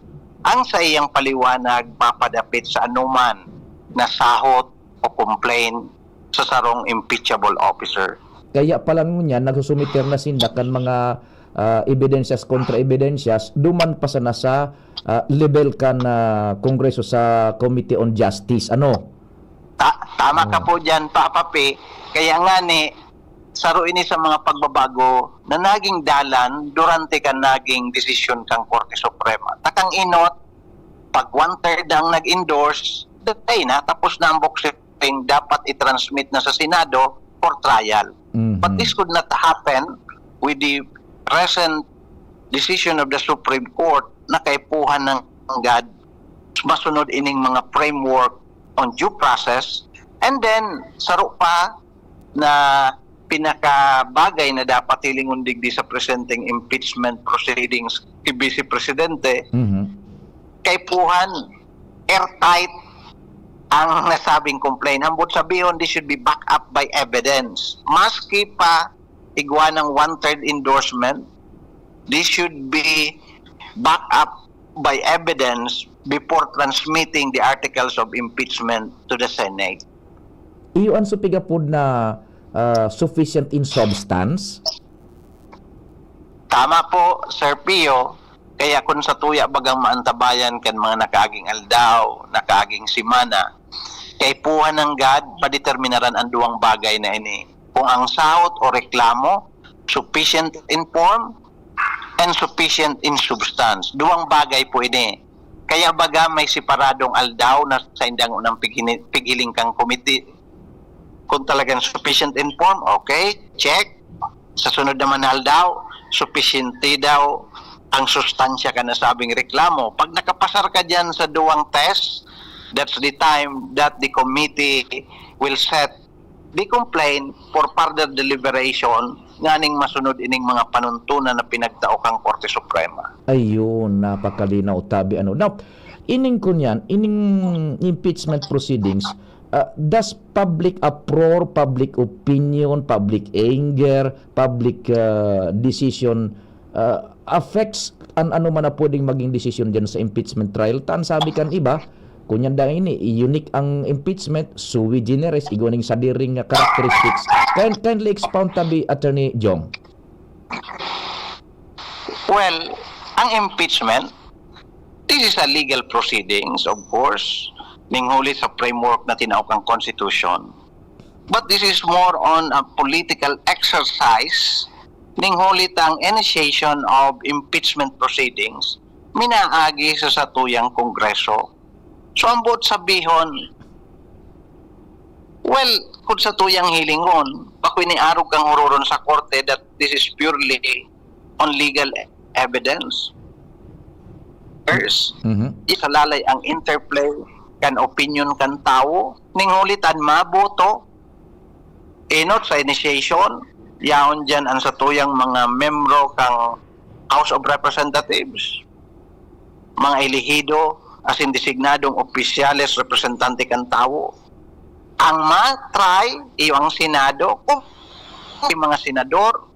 ang sa iyang paliwanag papadapit sa anuman na sahot o complaint sa sarong impeachable officer. Kaya pala niya nagsusumiter na sindakan mga evidences kontra evidences duman pa sa nasa level kan Kongreso sa Committee on Justice. Tama ka po dyan, Papa P. Kaya nga saro ini sa mga pagbabago na naging dalan durante kan naging desisyon kang Korte Suprema. Takang inot, Pag 1/3 ang nag-endorse, day na, tapos na ang box hearing, dapat i-transmit na sa Senado for trial. But this could not happen with the present decision of the Supreme Court na kaipuhan ng God masunod ining mga framework on due process, and then saro pa na pinakabagay na dapat hilingon digdi sa presenting impeachment proceedings kay Vice Presidente, kaipuhan airtight ang nasabing complaint. Ambot sabihon, this should be backed up by evidence. Maski pa igwa ng 1/3 endorsement, this should be backed up by evidence before transmitting the articles of impeachment to the Senate. Iyo ang supigapod na sufficient in substance? Tama po, Sir Pio. Kaya kung sa tuya bagang maantabayan kan mga nakaaging aldaw, nakaaging simana, kay puhan ng God, padeterminaran ang duwang bagay na ini. Kung ang sahot o reklamo, sufficient in form and sufficient in substance. Duwang bagay po ini. Kaya baga may separadong aldaw na sa indang unang pigiling kang committee. Kung talagang sufficient in form, okay, check. Sa sunod naman na aldaw, sufficient daw ang sustansya ka na sabing reklamo. Pag nakapasar ka dyan sa duwang test, that's the time that the committee will set the complaint for further deliberation nganing masunod ining mga panuntunan na pinagtao kang Korte Suprema. Ayun, napakalinaw tabi ano. Now, ining kunyan, ining impeachment proceedings, does public uproar, public opinion, public anger, public decision affects ano man na pwedeng maging decision dyan sa impeachment trial? Taan sabi kan iba, kunyan da ini, unique ang impeachment, sui generis, iguaning sadiring characteristics. Kindly expound tabi, Attorney Jong. Well, ang impeachment, this is a legal proceedings, of course, ninghuli sa framework na tinawag ang Constitution. But this is more on a political exercise, ninghuli ang initiation of impeachment proceedings, minaagi sa satuyang Kongreso. So, ang buot sabihon, well, kung sa tuyang hilingon, bakoy ni arog kang ururon sa korte that this is purely on legal evidence. Isalalay ang interplay kan opinion kan tao, ninghulitan maboto, not sa initiation, yaon dyan ang sa tuyang mga membro kang House of Representatives, mga elehido, as in designadong opisyales, representante kan tao, ang matry, iyo ang Senado, kung mga senador,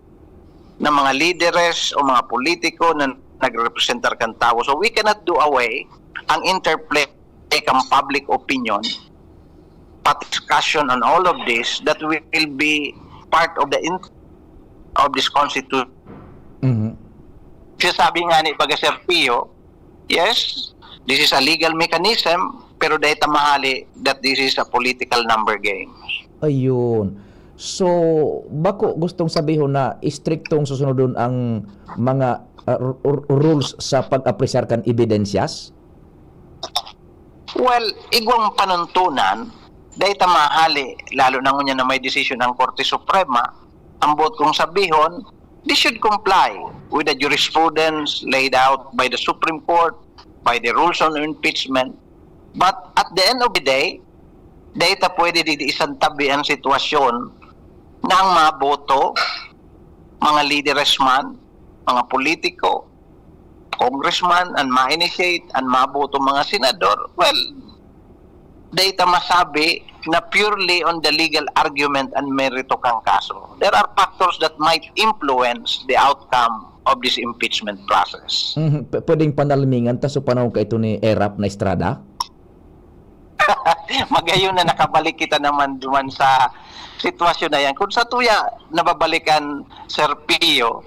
na mga leaders o mga politiko na nagrepresentar kan tao. So we cannot do away ang interplay kang public opinion, discussion on all of this that will be part of the of this Constitution. Sabi nga ni Sir Pio, yes, this is a legal mechanism, pero dahil tamahali that this is a political number game. Ayun. So, bako gustong sabihin na istriktong susunodon ang mga rules sa pag-apresyar kan ebidensyas? Well, igwang panuntunan, dahil tamahali, lalo na ngunya na may decision ng Korte Suprema, ang bot kong sabihon, they should comply with the jurisprudence laid out by the Supreme Court, by the rules on impeachment. But at the end of the day, dahil ta pwede di isang tabi ang sitwasyon na ang maboto, mga leaders man, mga politiko, congressman, and ma-initiate, and maboto mga senador, well, data masabi na purely on the legal argument and merito kang kaso. There are factors that might influence the outcome of this impeachment process. Pwedeng panalmingan ta so panahon ka ito ni Erap na Estrada? Magayon na nakabalik kita naman duman sa sitwasyon na yan. Kung sa tuya nababalikan, Sir Pio,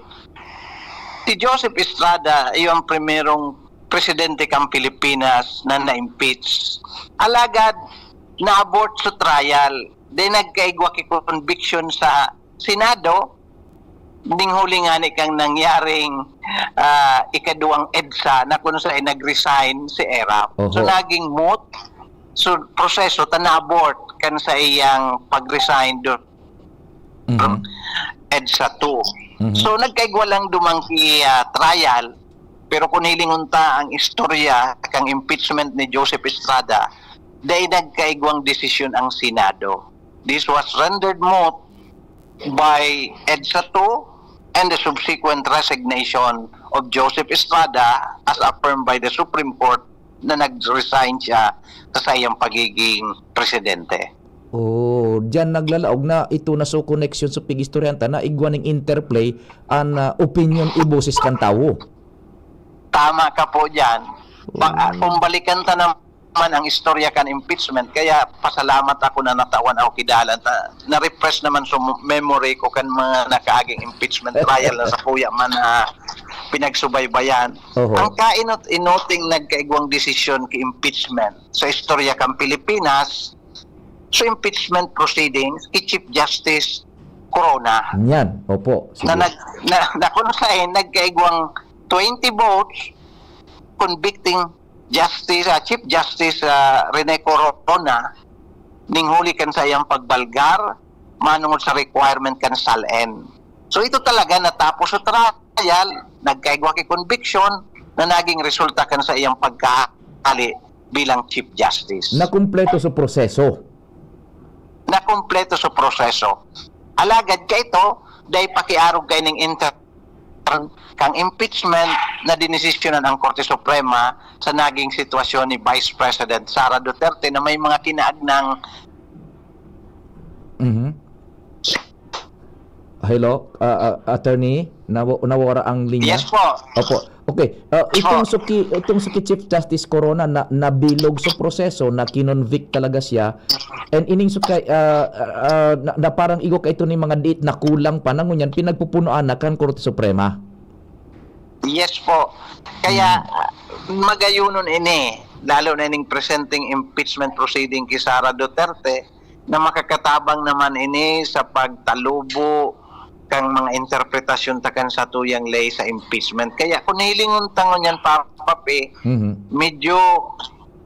si Joseph Estrada, yung primerong presidente kang Pilipinas na na-impeach. Alagad, na-abort sa trial. Then nagkaigwa ki conviction sa Senado. ding huli nga ni kang nangyaring ikaduang EDSA na kung saan ay nag-resign si ERAP. So Oho. naging moot. So proseso na-abort kan sa iyang pag-resign doon from EDSA 2. So nagkaigwalang dumangki trial, pero kung hilingunta ang istorya kang impeachment ni Joseph Estrada, dahil nagkaigwang desisyon ang Senado. This was rendered moot by EDSA 2 and the subsequent resignation of Joseph Estrada as affirmed by the Supreme Court na nag-resign siya sa iyang pagiging presidente. Oh, diyan naglalaog na ito na so connection sa pigistoryanta na igwaning interplay an opinion iboses kan tawo. Tama ka po dyan. Kung balikan ta naman ang istorya kan impeachment, kaya pasalamat ako na natawan ako kidalan. Na-refresh naman sa memory ko kan mga nakaaging impeachment trial na sa kuya man na pinagsubaybayan. Ang kainot-inoting nagkaigwang desisyon ki impeachment sa istorya kan Pilipinas, so impeachment proceedings ki Chief Justice Corona. Yan, opo. Sige. Na kung saan nagkaigwang 20 votes convicting Chief Justice Rene Corona ning huli kan sa iyang pagbalgar manungod sa requirement kan SALN. So ito talaga natapos sa trial, nagkaigwa ki conviction na naging resulta kan sa iyang pagkahali bilang Chief Justice. Nakumpleto sa proseso. Nakumpleto sa proseso. Alagad ka ito, dahil pakiarog kay ning kang impeachment na dinesisyonan ang Korte Suprema sa naging sitwasyon ni Vice President Sara Duterte na may mga kinaagnang Hello, attorney, nawara ang linya. Yes po. Opo. Okay. Itong suki Chief Justice Corona na nabilog sa proseso na kinonvict talaga siya. And ining suki na parang igo ka ito ni mga date na kulang pa nangunyan pinagpupunoan na kan Korte Suprema. Yes po. Kaya magayunon ini, lalo na ining presenting impeachment proceeding kay Sara Duterte na makakatabang naman ini sa pagtalubo kang mga interpretasyon takan sa tuyang lay sa impeachment. Kaya kung hilingon tangon yan papapi, medyo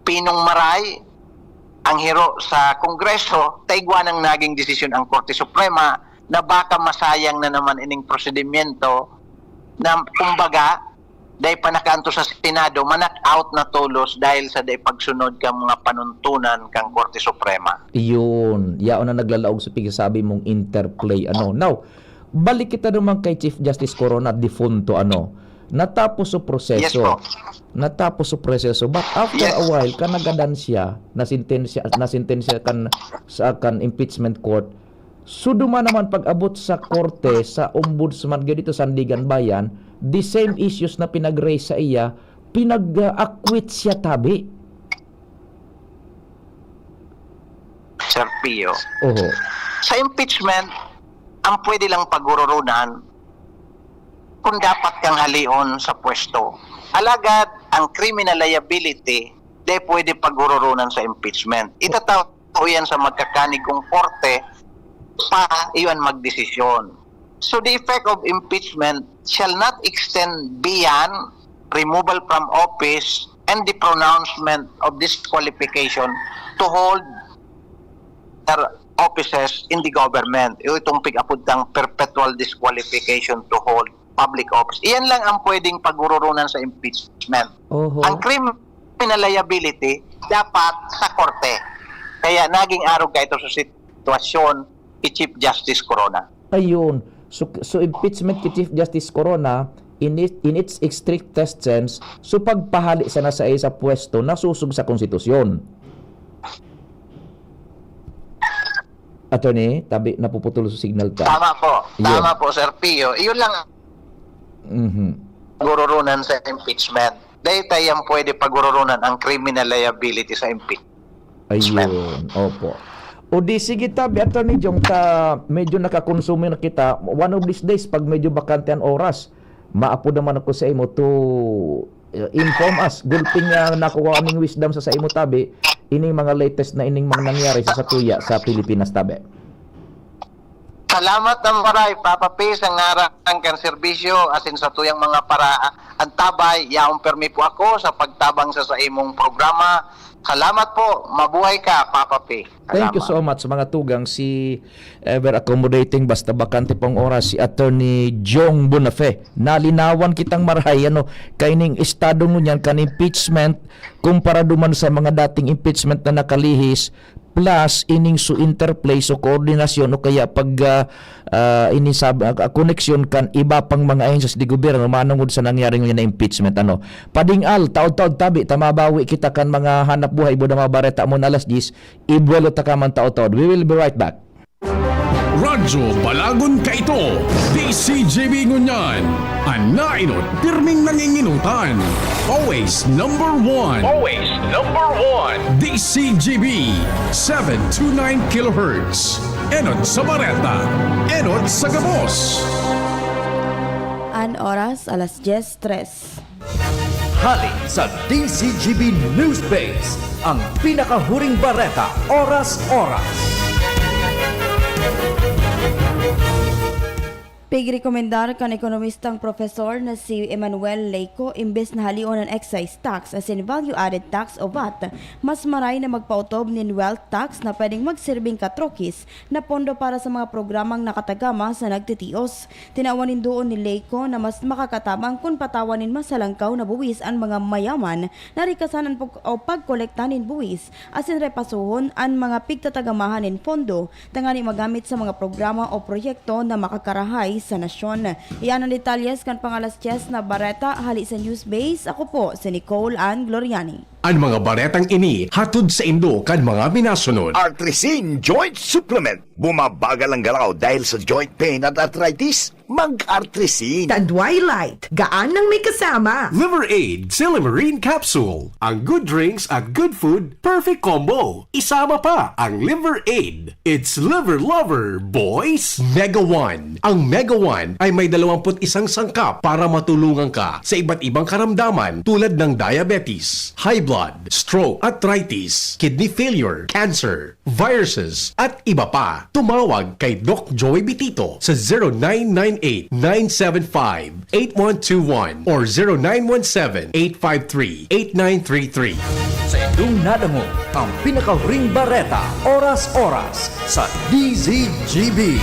pinong maray ang hiro sa Kongreso, taigwa ng naging desisyon ang Korte Suprema na baka masayang na naman ining prosedimento na kumbaga dahil pa nakaanto sa Senado, manak out na tulos dahil sa dahil pagsunod kang mga panuntunan kang Korte Suprema. Iyon, yaon na naglalaog sa pigasabi mong interplay. Now, balik kita naman kay Chief Justice Corona defunto natapos sa proseso. Yes, po. Natapos sa proseso, but after a while kanagadan siya na sentensya kan sa impeachment court. Suduma naman pag-abot sa korte sa ombudsman dito sa Sandigan Bayan, the same issues na pinag-raise sa iya, pinag-acquit siya tabi. Sir Pio. Oho. Sa impeachment, ang pwede lang pagururunan kung dapat kang halion sa pwesto. Alagad, ang criminal liability, di pwede pagururunan sa impeachment. Itatao yan sa magkakanigong korte para iyon magdesisyon. So the effect of impeachment shall not extend beyond removal from office and the pronouncement of disqualification to hold their offices in the government. Itong pig-apudang perpetual disqualification to hold public office. Iyan lang ang pwedeng pagururunan sa impeachment. Ang criminal liability dapat sa korte. Kaya naging araw ka ito sa sitwasyon ni Chief Justice Corona. Ayun. So impeachment kay Chief Justice Corona in its strictest sense, so pagpahali sa nasa isa pwesto nasusog sa konstitusyon. Attorney, tabi napuputol sa signal ka. Tama po. Tama po, Sir Pio. Iyon lang pagururunan sa impeachment. Dahil tayong pwede pagururunan ang criminal liability sa impeachment. Ayun. Opo. O di sige tabi, Attorney Jong, medyo nakakonsume na kita. One of these days, pag medyo bakante ang oras, maapo naman ako sa imo to inform us. Gulping nakuha aming wisdom sa imo tabi, ining mga latest na ining mga nangyari sa tuya sa Pilipinas tabi. Salamat ang maray, Papa P, sa ngarang kan serbisyo, asin sa tuyang mga para antabay, yaong permi po ako sa pagtabang sa imong programa. Salamat po, mabuhay ka, Papa P. Thank you so much sa mga tugang. Si ever accommodating basta bakante pong oras si Attorney Jong Bonafe. Nalinawan kitang maray kaining estado ngunyan kan impeachment kumpara duman sa mga dating impeachment na nakalihis plus ining su interplay so koordinasyon o kaya pag koneksyon kan iba pang mga ahensya di gobyerno manungod sa nangyari ngayon na impeachment padingal taod-taod tabi tamabawi kita kan mga hanap buhay buda mga bareta mo na alas 10 ibuelo ta ka man taod-taod. We will be right back. Radyo Balagon ka ito, DCGB Ngunyan, ang nainot, pirming nanginginutan. Always number one. Always number one. DCGB, 729 kHz. Enot sa Bareta, Enot sa Gabos. An oras, alas 10:03. Hali sa DCGB News Base, ang pinakahuring bareta, oras-oras. Pigrekomendar kan ekonomistang profesor na si Emmanuel Leico imbes na halion ng excise tax as in value-added tax o VAT, mas maray na magpautob nin wealth tax na pwedeng magsirbing katrokis na pondo para sa mga programang nakatagama sa nagtitios. Tinawanin doon ni Leico na mas makakatabang kung patawanin masalangkaw na buwis ang mga mayaman na rikasanan o pagkolektanin buwis as in repasuhon ang mga pigtatagamahan in pondo tangani magamit sa mga programa o proyekto na makakarahay sa nasyon. Iyan ang detalyes kan pangalas 10 na bareta hali sa News Base. Ako po si Nicole Ann Gloriani. Ang mga baretang ini hatod sa Indo kan mga minasunod. Artrisin Joint Supplement. Bumabagal ang galaw dahil sa joint pain at arthritis. Mag-Artrisin. Tadway Light, gaan ng may kasama. Liver Aid Silimarine Capsule. Ang good drinks at good food, perfect combo. Isama pa ang Liver Aid. It's liver lover, boys. Mega One. Ang Mega One ay may 21 sangkap para matulungan ka sa iba't ibang karamdaman tulad ng diabetes, high blood, stroke, arthritis, kidney failure, cancer, viruses, at iba pa. Tumawag kay Doc Joey Bitito sa 0998-975-8121 or 0917-853-8933. Sa inyong nadamo, ang pinakahuring bareta, oras-oras sa DZGB.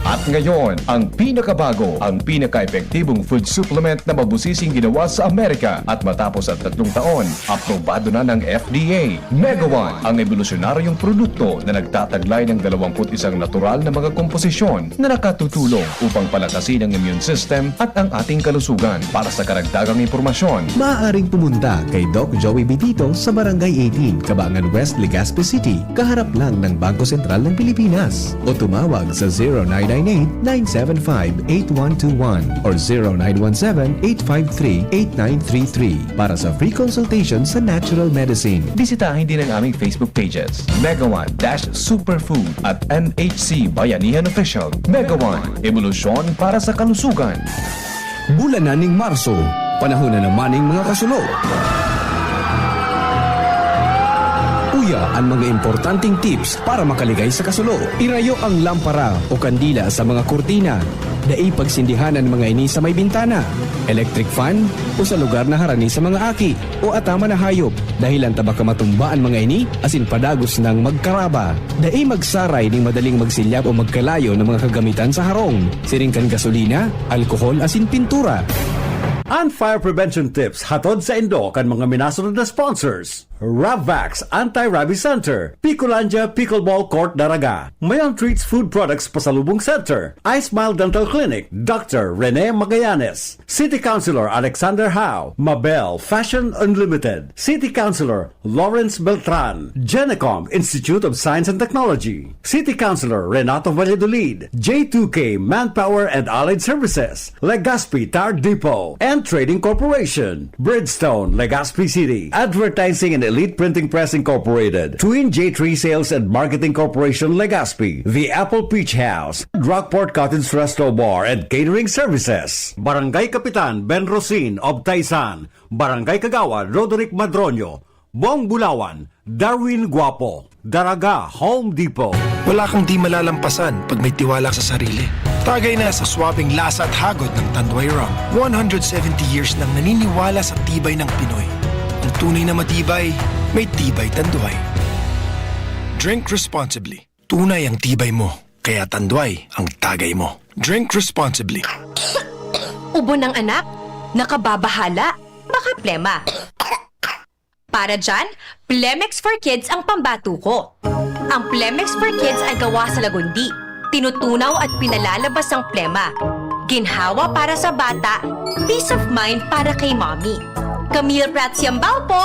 At ngayon, ang pinakabago, ang pinaka-epektibong food supplement na mabusising ginawa sa Amerika at matapos at 3 taon, aprobado na ng FDA. Mega One, ang evolusyonaryong produkto na nagtataglay ng 21 natural na mga komposisyon na nakatutulong upang palakasin ang immune system at ang ating kalusugan. Para sa karagdagang impormasyon, maaaring pumunta kay Doc Joey Bitito sa Barangay 18, Cabangan West, Legazpi City, kaharap lang ng Bangko Sentral ng Pilipinas, o tumawag sa 0998-975-8121 or 0917-853-8933 para sa free consultation sa natural medicine. bisitahin din ang aming Facebook pages, Mega One-Superfood at NHC Bayanihan Official. Mega One, evolusyon para sa kalusugan. Bulan na ning Marso, panahon na naman ng mga kasulo. Uya ang mga importanteng tips para makaligay sa kasulo. Irayo ang lampara o kandila sa mga kurtina. Dai pagsindihan ang mga ini sa may bintana. Electric fan o sa lugar na harani sa mga aki o atama na hayop. Dahilan tabaka matumba ang mga ini asin padagos ng magkaraba. Dai magsaray ning madaling magsilyap o magkalayo ng mga kagamitan sa harong. Siringkan gasolina, alkohol asin pintura. Ang fire prevention tips hatod sa Indo kan mga minasunod na sponsors. Ravvax Anti-Rabies Center, Picolandia Pickleball Court Daraga, Mayon Treats Food Products Pasalubong Center, iSmile Dental Clinic, Dr. Rene Magallanes, City Councilor Alexander Howe, Mabel Fashion Unlimited, City Councilor Lawrence Beltran, Genecom Institute of Science and Technology, City Councilor Renato Valladolid, J2K Manpower and Allied Services, Legazpi Tire Depot, and Trading Corporation, Bridgestone, Legazpi City, Advertising and Elite Printing Press Incorporated, Twin J3 Sales and Marketing Corporation Legazpi, The Apple Peach House, Rockport Cottage Resto Bar and Catering Services, Barangay Kapitan Ben Rosin of Taisan, Barangay Kagawa Roderick Madroño, Buong Bulawan, Darwin Guapo, Daraga, Home Depot. Wala kang di malalampasan pag may tiwala sa sarili. Tagay na sa swabing lasa at hagod ng Tanduay Rum. 170 years nang naniniwala sa tibay ng Pinoy. Ang tunay na matibay, may tibay Tanduay. Drink responsibly. Tunay ang tibay mo, kaya Tanduay ang tagay mo. Drink responsibly. Ubo ng anak, nakababahala, baka plema. Para dyan, Plemex for Kids ang pambato ko. Ang Plemex for Kids ay gawa sa lagundi. Tinutunaw at pinalalabas ang plema. Ginhawa para sa bata, peace of mind para kay mommy. Camille Pratsiambao po,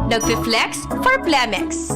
nagfi-flex for Plemex.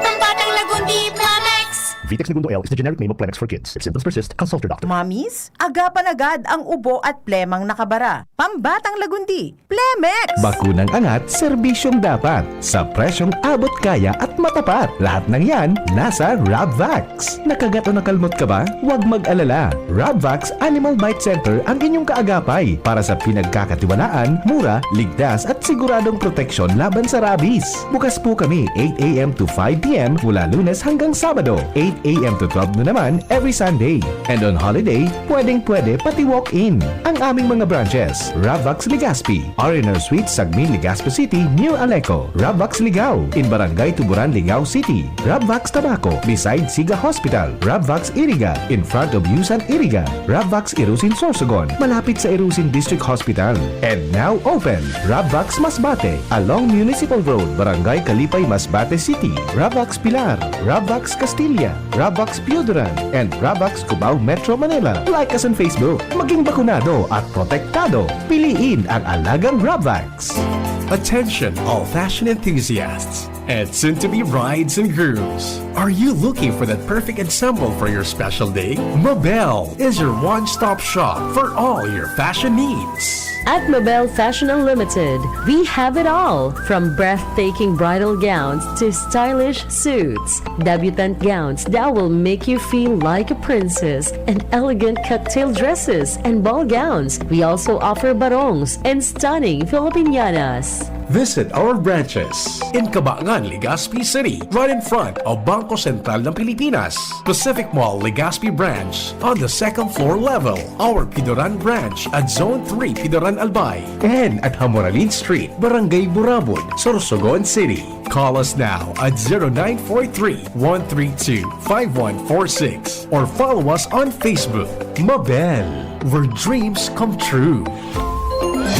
Pambatang lagundi, Plemex! Vitex Segundo L is the generic name of Plemex for kids. If symptoms persist, consult your doctor. Mamis, agapan agad ang ubo at plemang nakabara. Pambatang lagundi, Plemex! Bakunang angat, serbisyong dapat. Sa presyong abot kaya at matapat. Lahat ng yan, nasa Rabvax. Nakagat o nakalmot ka ba? Huwag mag-alala. Rabvax Animal Bite Center ang inyong kaagapay para sa pinagkakatiwalaan, mura, ligtas at siguradong proteksyon laban sa rabies. Bukas po kami 8 a.m. to 5 p.m. mula Lunes hanggang Sabado, 8 a.m. to 12 noon naman every Sunday. And on holiday, pwedeng-pwede pati walk-in. Ang aming mga branches, Rabvax Legazpi, R&R Suite, Sagmin, Legazpi City, New Aleco, Rabvax Ligao, in Barangay Tuburan, Ligao City, Rabvax Tabaco, beside Siga Hospital, Rabvax Iriga, in front of Yusan Iriga, Rabvax Irusin Sorsogon, malapit sa Irusin District Hospital. And now open, Rabvax Masbate, along Municipal Road, Barangay Kalipay, Masbate City, Rabvax Pilar, Rabvax Castilla, Rabvax Pioduran, and Rabvax Cubao Metro Manila. Like us on Facebook. Maging bakunado at protektado. Piliin ang alagang Rabvax. Attention, all fashion enthusiasts and soon-to-be brides and grooms. Are you looking for that perfect ensemble for your special day? Mabel is your one-stop shop for all your fashion needs. At Mabel Fashion Unlimited, we have it all, from breathtaking bridal gowns to stylish suits, debutante gowns that will make you feel like a princess, and elegant cocktail dresses and ball gowns. We also offer barongs and stunning Filipiñanas. Visit our branches in Cabangan, Legazpi City, right in front of Bangko Sentral ng Pilipinas. Pacific Mall, Legazpi branch on the second floor level. Our Pidoran branch at Zone 3, Pidoran Albay. And at Hamoralin Street, Barangay Burabon, Sorsogon City. Call us now at 0943-132-5146 or follow us on Facebook. Mabel, where dreams come true.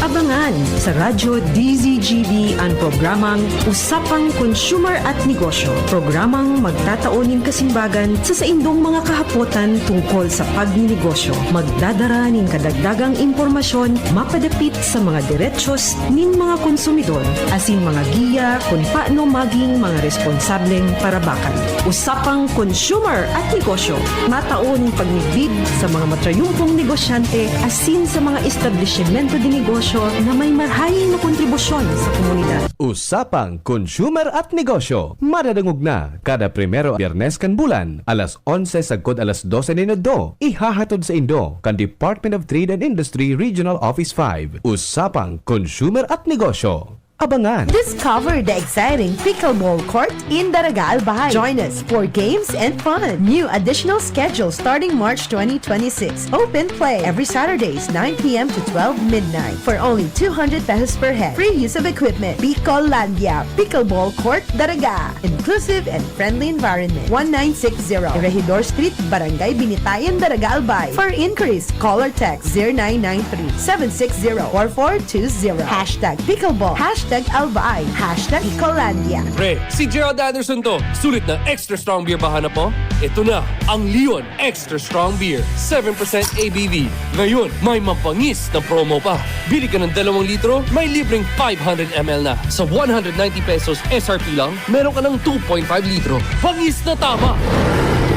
Abangan sa Radyo DZGB ang programang Usapang Consumer at Negosyo. Programang magtataunin kasimbagan sa saindong mga kahapotan tungkol sa pagninegosyo. Magdadara nin kadagdagang impormasyon mapadapit sa mga diretsos nin mga konsumidor asin mga giya kung paano maging mga responsableng parabakan. Usapang Consumer at Negosyo. Mataon pagnibid sa mga matrayumpong negosyante asin sa mga establishmento de negosyo na may marhaing na kontribusyon sa komunidad. Usapang Consumer at Negosyo. Madadangog na kada primero Biyernes kan bulan, alas 11 sagkod alas 12 ninodo. Ihahatod sa Indo kan Department of Trade and Industry Regional Office 5. Usapang Consumer at Negosyo. Abangan. Discover the exciting pickleball court in Daraga Albay. Join us for games and fun. New additional schedule starting March 2026. Open play every Saturdays 9 p.m. to 12 midnight for only 200 pesos per head. Free use of equipment. Bicolandia Pickleball Court Daraga. Inclusive and friendly environment. 1960 Regidor Street, Barangay Binitayan, Daraga Albay. For inquiries, call or text 0993-760-4420. Hashtag Pickleball. Hashtag Albay. Hashtag Bicolandia. Pre, si Gerald Anderson to. Sulit na extra strong beer ba hanap mo? Ito na, ang Leon Extra Strong Beer. 7% ABV. Ngayon, may mapangis na promo pa. Bili ka ng 2 litro, may libreng 500 ml na. Sa 190 pesos SRP lang, meron ka ng 2.5 litro. Pangis na tama!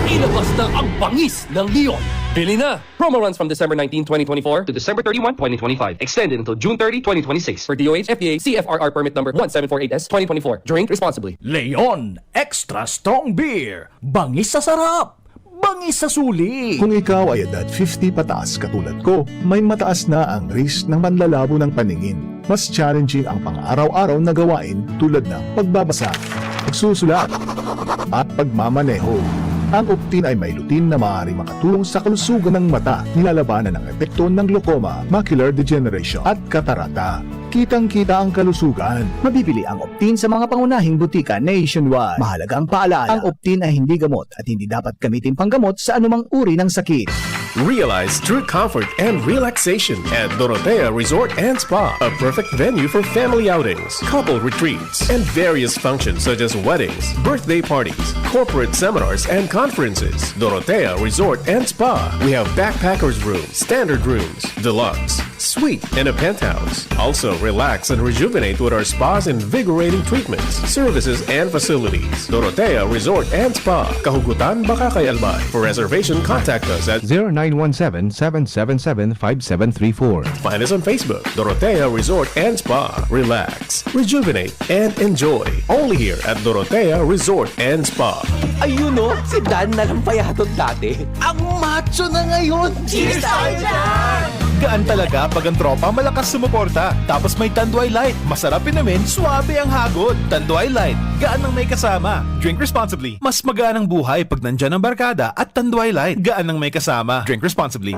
Ilabas na ang pangis ng Leon. Bili na! Promo runs from December 19, 2024 to December 31, 2025. Extended until June 30, 2026. For DOH, FDA, CFRR permit number 1748S, 2024. Drink responsibly. Leon Extra Strong Beer. Bangis sa sarap! Bangis sa suli! Kung ikaw ay edad 50 pataas katulad ko, may mataas na ang risk ng manlalabo ng paningin. mas challenging ang pang-araw-araw na gawain tulad ng pagbabasa, pagsusulat, at pagmamaneho. Ang Optin ay may lutin na maaaring makatulong sa kalusugan ng mata, nilalabanan ng epekto ng glaucoma, macular degeneration at katarata. Kitang-kita ang kalusugan. Mabibili ang Optin sa mga pangunahing butika nationwide. Mahalagang paalala, ang Optin ay hindi gamot at hindi dapat gamitin panggamot sa anumang uri ng sakit. Realize true comfort and relaxation at Dorotea Resort and Spa, a perfect venue for family outings, couple retreats, and various functions such as weddings, birthday parties, corporate seminars, and conferences. Dorotea Resort and Spa. We have backpackers rooms, standard rooms, deluxe, suite, and a penthouse. Also, relax and rejuvenate with our spa's invigorating treatments, services, and facilities. Dorotea Resort and Spa, Kahugutan, Bakakay, Albay. For reservation, contact us at 0917-777-5734. Find us on Facebook, Dorotea Resort and Spa. Relax, rejuvenate, and enjoy. Only here at Dorotea Resort and Spa. Ayun o, si Dan na lang payatot dati. Ang macho na ngayon! Cheers tayo dyan! Gaan talaga pag ang tropa malakas sumuporta. Tapos may Tanduay Light. Masarap inamin, suabe ang hagod. Tanduay Light, gaan ang may kasama. Drink responsibly. Mas magaan ang buhay pag nandyan ang barkada at Tanduay Light, gaan ang may kasama. Drink responsibly.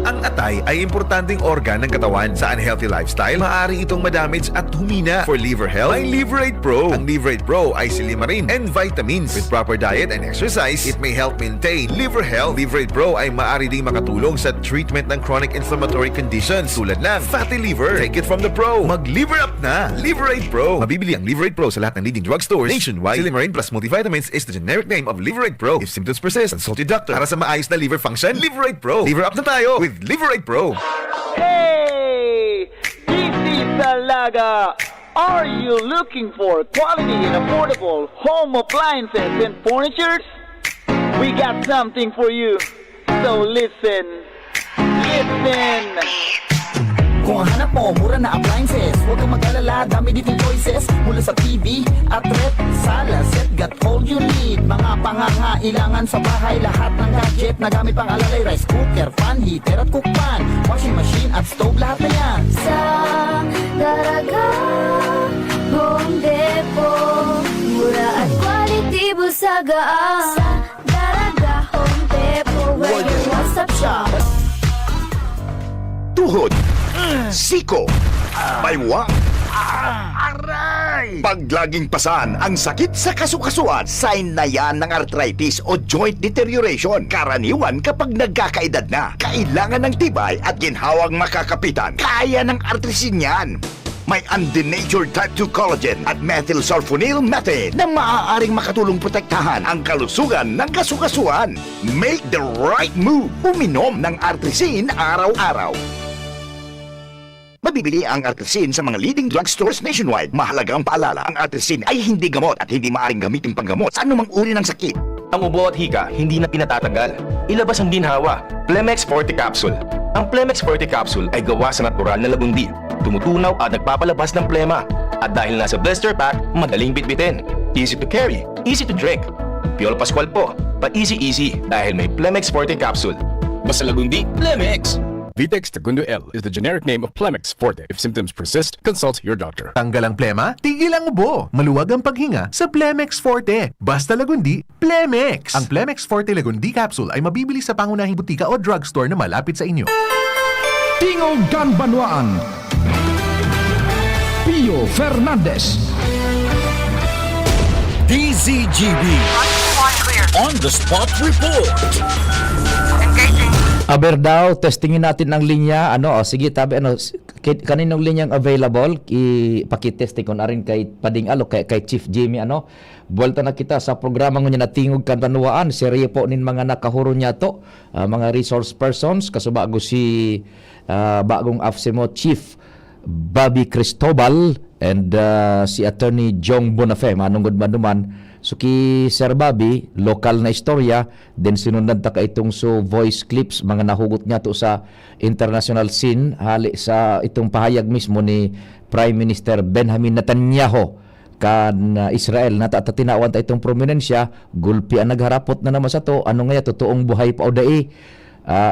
Ang atay ay importanteng organ ng katawan. Sa unhealthy lifestyle, maaari itong madamage at humina. For liver health, may Liverate Pro. Ang Liverate Pro ay silimarin and vitamins. With proper diet and exercise, it may help maintain liver health. Liverate Pro ay maaari ding makatulong sa treatment ng chronic inflammatory conditions tulad ng fatty liver. Take it from the pro. Mag-liver up na! Liverate Pro. Mabibili ang Liverate Pro sa lahat ng leading drugstores nationwide. Silimarin plus multivitamins is the generic name of Liverate Pro. If symptoms persist, consult your doctor. Para sa maayos na liver function, Liverate Pro. Liver up na tayo with Liverate Pro. Hey! DC Salaga! Are you looking for quality and affordable home appliances and furnitures? We got something for you. So listen. Listen! Kung ang hanap mo, mura na appliances, huwag kang mag-alala, dami ditong choices. Mula sa TV, at rep, sala, set, got all you need. Mga pangangailangan sa bahay, lahat ng gadget na gamit pang alalay. Rice cooker, fan heater at cookpan, washing machine at stove, lahat na yan. Sa Daraga Home Depot, mura at quality busagaan. Sa Daraga Home Depot, where your one-stop shop. Tuhod, siko, baywang, aray! Pag laging pasan ang sakit sa kasukasuan, sign na yan ng arthritis o joint deterioration. Karaniwan kapag nagkakaedad na, kailangan ng tibay at ginhawang makakapitan. Kaya ng artrisin yan. May undenatured type 2 collagen at methylsulfonyl methane na maaaring makatulong protektahan ang kalusugan ng kasukasuan. Make the right move. Uminom ng artrisin araw-araw. Mabibili ang artrisin sa mga leading drugstores nationwide. Mahalagang paalala, ang artrisin ay hindi gamot at hindi maaaring gamitin panggamot sa anumang uri ng sakit. Ang ubo at hika hindi na pinatatanggal. Ilabas ang ginhawa. Plemex Forte Capsule. Ang Plemex Forte Capsule ay gawa sa natural na lagundi. Tumutunaw at nagpapalabas ng plema. At dahil nasa blister pack, madaling bitbitin. Easy to carry, easy to drink. Piolo Pascual po, pa easy dahil may Plemex Forte Capsule. Basta lagundi, Plemex! Vitex Segundo L is the generic name of Plemex Forte. If symptoms persist, consult your doctor. Tanggal ang plema, tigil ang ubo. Maluwag ang paghinga sa Plemex Forte. Basta lagundi, Plemex! Ang Plemex Forte Lagundi Capsule ay mabibili sa pangunahing butika o drugstore na malapit sa inyo. Tingog Ganbanwaan, Pio Fernandez, DZGB On the Spot Report. Aber daw, testingin natin ang linya. Sige, tabi, kaninong linyang available, pakitesting ko na rin kay Pading Alo, kay Chief Jimmy, Buwalta na kita sa programa nga na Tingog Ganbanwaan. Serye po nin mga nakahuro niya to, mga resource persons, kasubago si bagong AFSEMO Chief Bobby Cristobal and si Attorney Jong Bonafé, manungod manuman. So ki Sir Bobby, lokal na istorya, then sinundan ta ka itong voice clips, mga nahugot niya to sa international scene, hali sa itong pahayag mismo ni Prime Minister Benjamin Netanyahu kan Israel na tatinawan ta itong prominensya, gulpi ang nagharapot na naman sa to, ano nga totoong buhay pa o dai.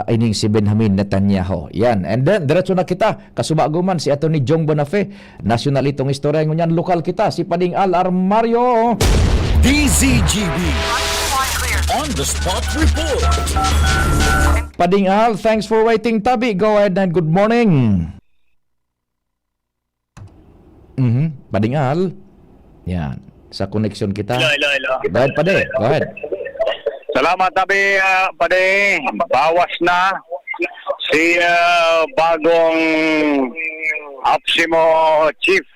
ining si Benjamin Netanyahu. Yan. And then, diretso na kita. Kasubaguman si Atty. Jong Bonafé. National itong istorya ngunyan. Lokal kita, si Pading Al Armario. DZGB On the Spot Report. Pading Al, thanks for waiting, Tabi. Go ahead and good morning. Pading Al. Yan. Sa connection kita. Hello. Go ahead, Pade. Go ahead. Salamat, Tabi. Pade, bawas na si bagong Opsimo Chief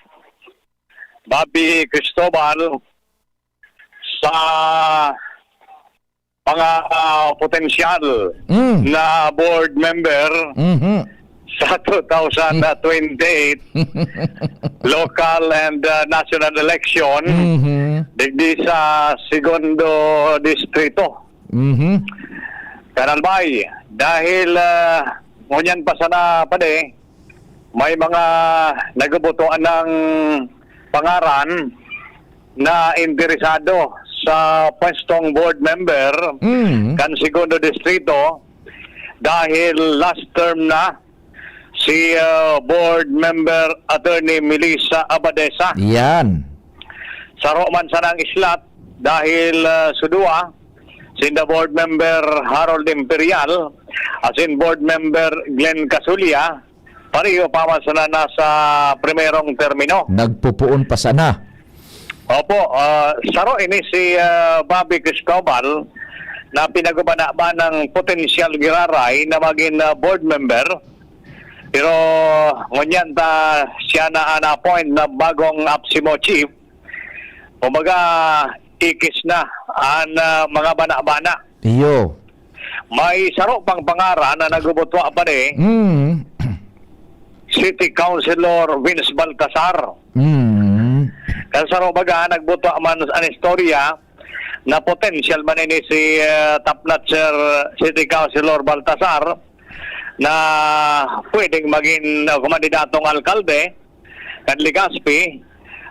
Bobby Cristobal sa mga potensyal na board member sa 2028 local and national election digdi sa segundo distrito. Kanalbay, dahil ngunyan pa sana Pade, may mga nagabutuan ng pangaran na interesado sa pwestong board member kan segundo distrito dahil last term na si board member Attorney Melissa Abadesa. Yan. Saro man sana ang islat dahil sudua sinda board member Harold Imperial asin board member Glenn Casulia pareho pa man sana nasa primerong termino. Nagpupuon pa sana. Opo, saro ini si Bobby Cristobal na pinagubana-ba ng potensyal giraray na maging board member. Pero ngunyan ta siya na na-appoint na bagong Opsimo Chief. Umaga ikis na ang mga bana-bana. Iyo. May saro pang pangaran na nagubutwa pa City Councilor Vince Baltasar. Kasi saro baga nagbuto man ang istorya na potential man ini si top notcher City Councilor Baltasar na pwedeng maging kandidatong alkalde kan Legazpi.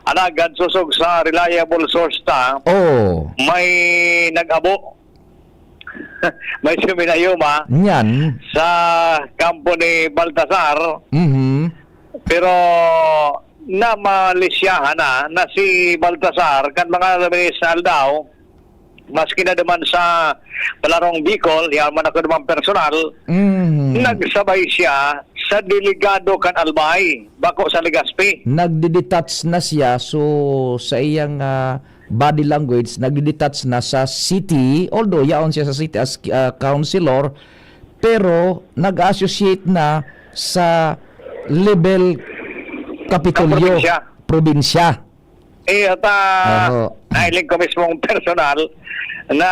Anagad susog sa reliable source ta. May nag-abo. May suminayuma Yan. sa kampo ni Baltasar. Pero na malisyahan na si Baltasar kan mga minisal daw maski na naman sa palarong Bicol yan man ako naman personal nagsabay siya sa delegado kan Albay bako sa Legazpi. Nagdidetach na siya so sa iyang body language nagdidetach na sa city although yaon siya sa city as councilor pero nag-associate na sa level Kapitolyo, probinsya. Nailing ko mismong personal na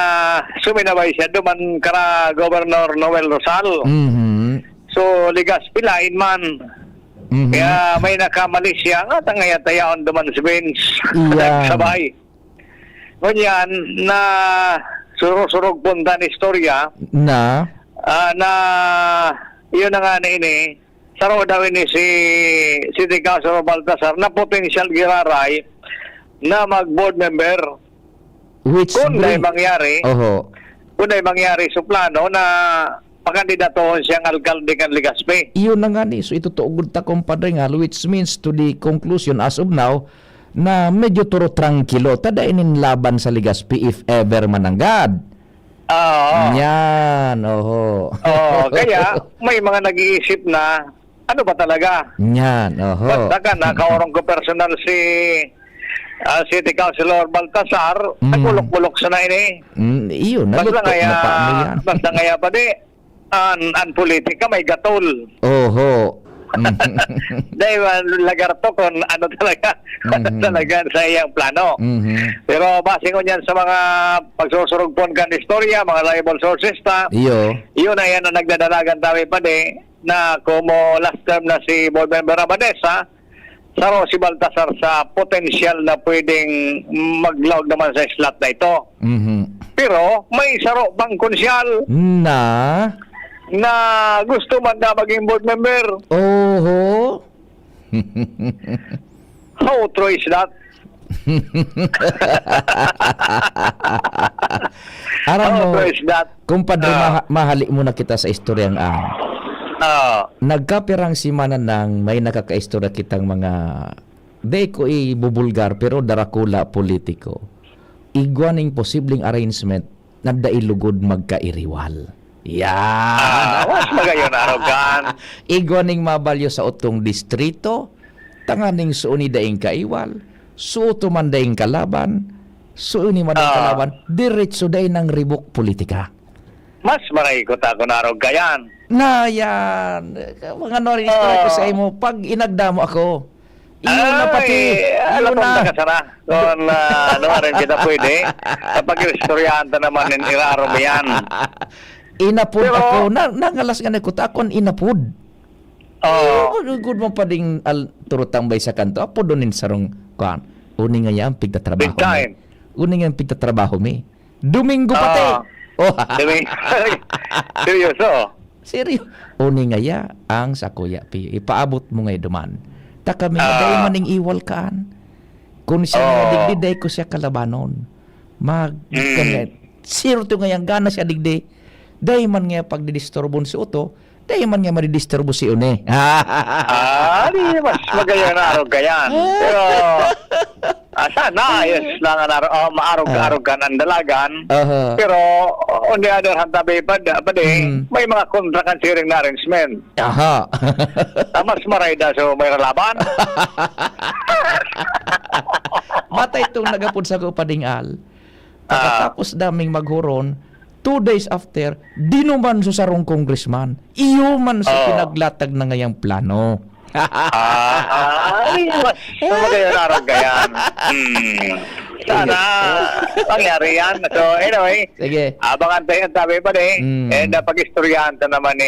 suminabay siya duman kara Governor Noel Rosal. So, Legazpi lain man. Kaya may nakamali siya nga tangayatayaon duman si Vince. Nagsabay. Ngunyan na surog-surog punta ni istorya na yun na nga na ini saro daw ini si City Councilor Baltasar na potential giraray na mag-board member. Which kung na mangyari, kung na mangyari sa plano na pakandidatohon siyang alkalde kan Legazpi. Iyon na nga ni. So itutuugod ta kumpadre nga which means to the conclusion as of now na medyo turo tranquilo tada inin laban sa Legazpi if ever mananggad. Yan. Kaya may mga nag-iisip na ano ba talaga? Yan. Basta ka, nakaorong ko personal si City Councilor Baltasar, nagulok-bulok sa na ini. Iyon, nalutok na paano yan. Basta ngaya pa di, ang politika may gatol. Dahil lagar to kung ano talaga, talaga sa iyang plano. Pero base ko niyan sa mga pagsusurugpon kan istorya, mga reliable sources ta, yun na yan ang nagdadalagan tayo pa di, na como last term na si board member Abadesa, saro si Baltasar sa potensyal na pwedeng maglawag naman sa slot na ito. Pero may saro bang konsyal na gusto man na maging board member. How true is that? Aram mo, true is that. kumpadre, mahali muna kita sa istoryang nagkapirang simana nang may nakakaistorya kitang mga day ko ibubulgar pero darakula politiko. Igwaning posibleng arrangement na dailugod magkairiwal. Yan. Was magayon arogan. Igwaning mabalyo sa utong distrito, tanganing suuni daing kaiwal, suuto man daing kalaban, suuni man daing kalaban, diretso daing ng ribok politika. Mas maray ko ta ko narogayan. Na yan. Mga norin ko sa imo, pag inagdamo ako, iyon na pati. Alam mo na kasara. Kung ano rin kita pwede. Kapag istoryanta naman ng irarom yan. Inapod ako. Nangalas nga na ko, akon inapod. Good mo pa ding turutambay sa kanto. Apo doon sarong kuhan. Uni nga yan, pigtatrabaho mi. Uni nga yan, pigtatrabaho mi. Domingo pati. Seryoso? Seryo. Uni nga ya, ang sa kuya pi. Ipaabot mo nga duman. Ta kami nga dahi maning iwal kaan. Kung siya nga digdiday ko siya kalabanon. Zero to nga yung gana siya digdi. Dahi man nga pagdidisturbon si Uto, dahi man nga madidisturbo si Une. Di mas magayon na arogayan. Pero sana ayos lang maarog-arogan ang dalagan. Pero on the other hand, tabi pa may mga kontra kansiring na arrangement. Mas marayda so may relaban. Matay itong nagapod sa kupadingal. Pagkatapos daming maghuron, 2 days after, di naman sa sarong congressman, iyo man sa pinaglatag na ngayang plano. So magayon arogayan. Sana pangyari yan. So anyway, sige. Abangan tayo ang tabi pa and pag-istoryahan ta naman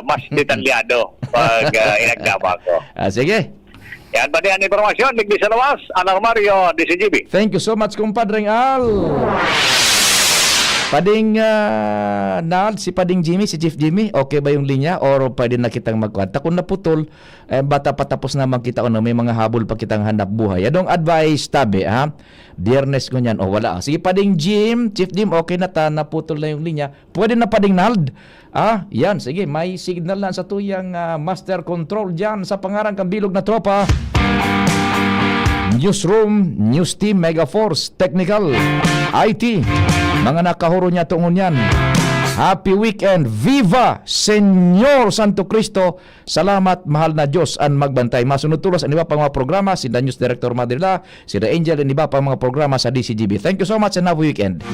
mas detalyado pag inagdama ko. Sige. Yan ba ang informasyon? Ligdi sa lawas, Anar Mario, DCGB. Thank you so much, kumpadreng Al. Pading si Pading Jimmy, si Chief Jimmy, okay ba yung linya? Or pwede na kitang magkwanta? Kung naputol, bata patapos naman kita o may mga habol pa kitang hanap buhay. Adong advice tabi, ha? Biyernes ko niyan, wala. Sige, Pading Jim, Chief Jim, okay na ta, naputol na yung linya. Pwede na Pading Nald. Yan, sige, may signal na sa tuyang master control dyan sa pangarang kambilog na tropa. Newsroom, News Team, Megaforce, Technical, IT, mga nakahuro niya tungon yan. Happy weekend. Viva Senyor Santo Cristo. Salamat, mahal na Diyos ang magbantay. Masunod tulos ang iba pang mga programa, si The News Director Madrila, si The Angel, ang iba pang mga programa sa DCGB. Thank you so much and have a weekend.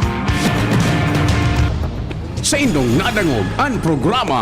Sa indong nadangog ang programa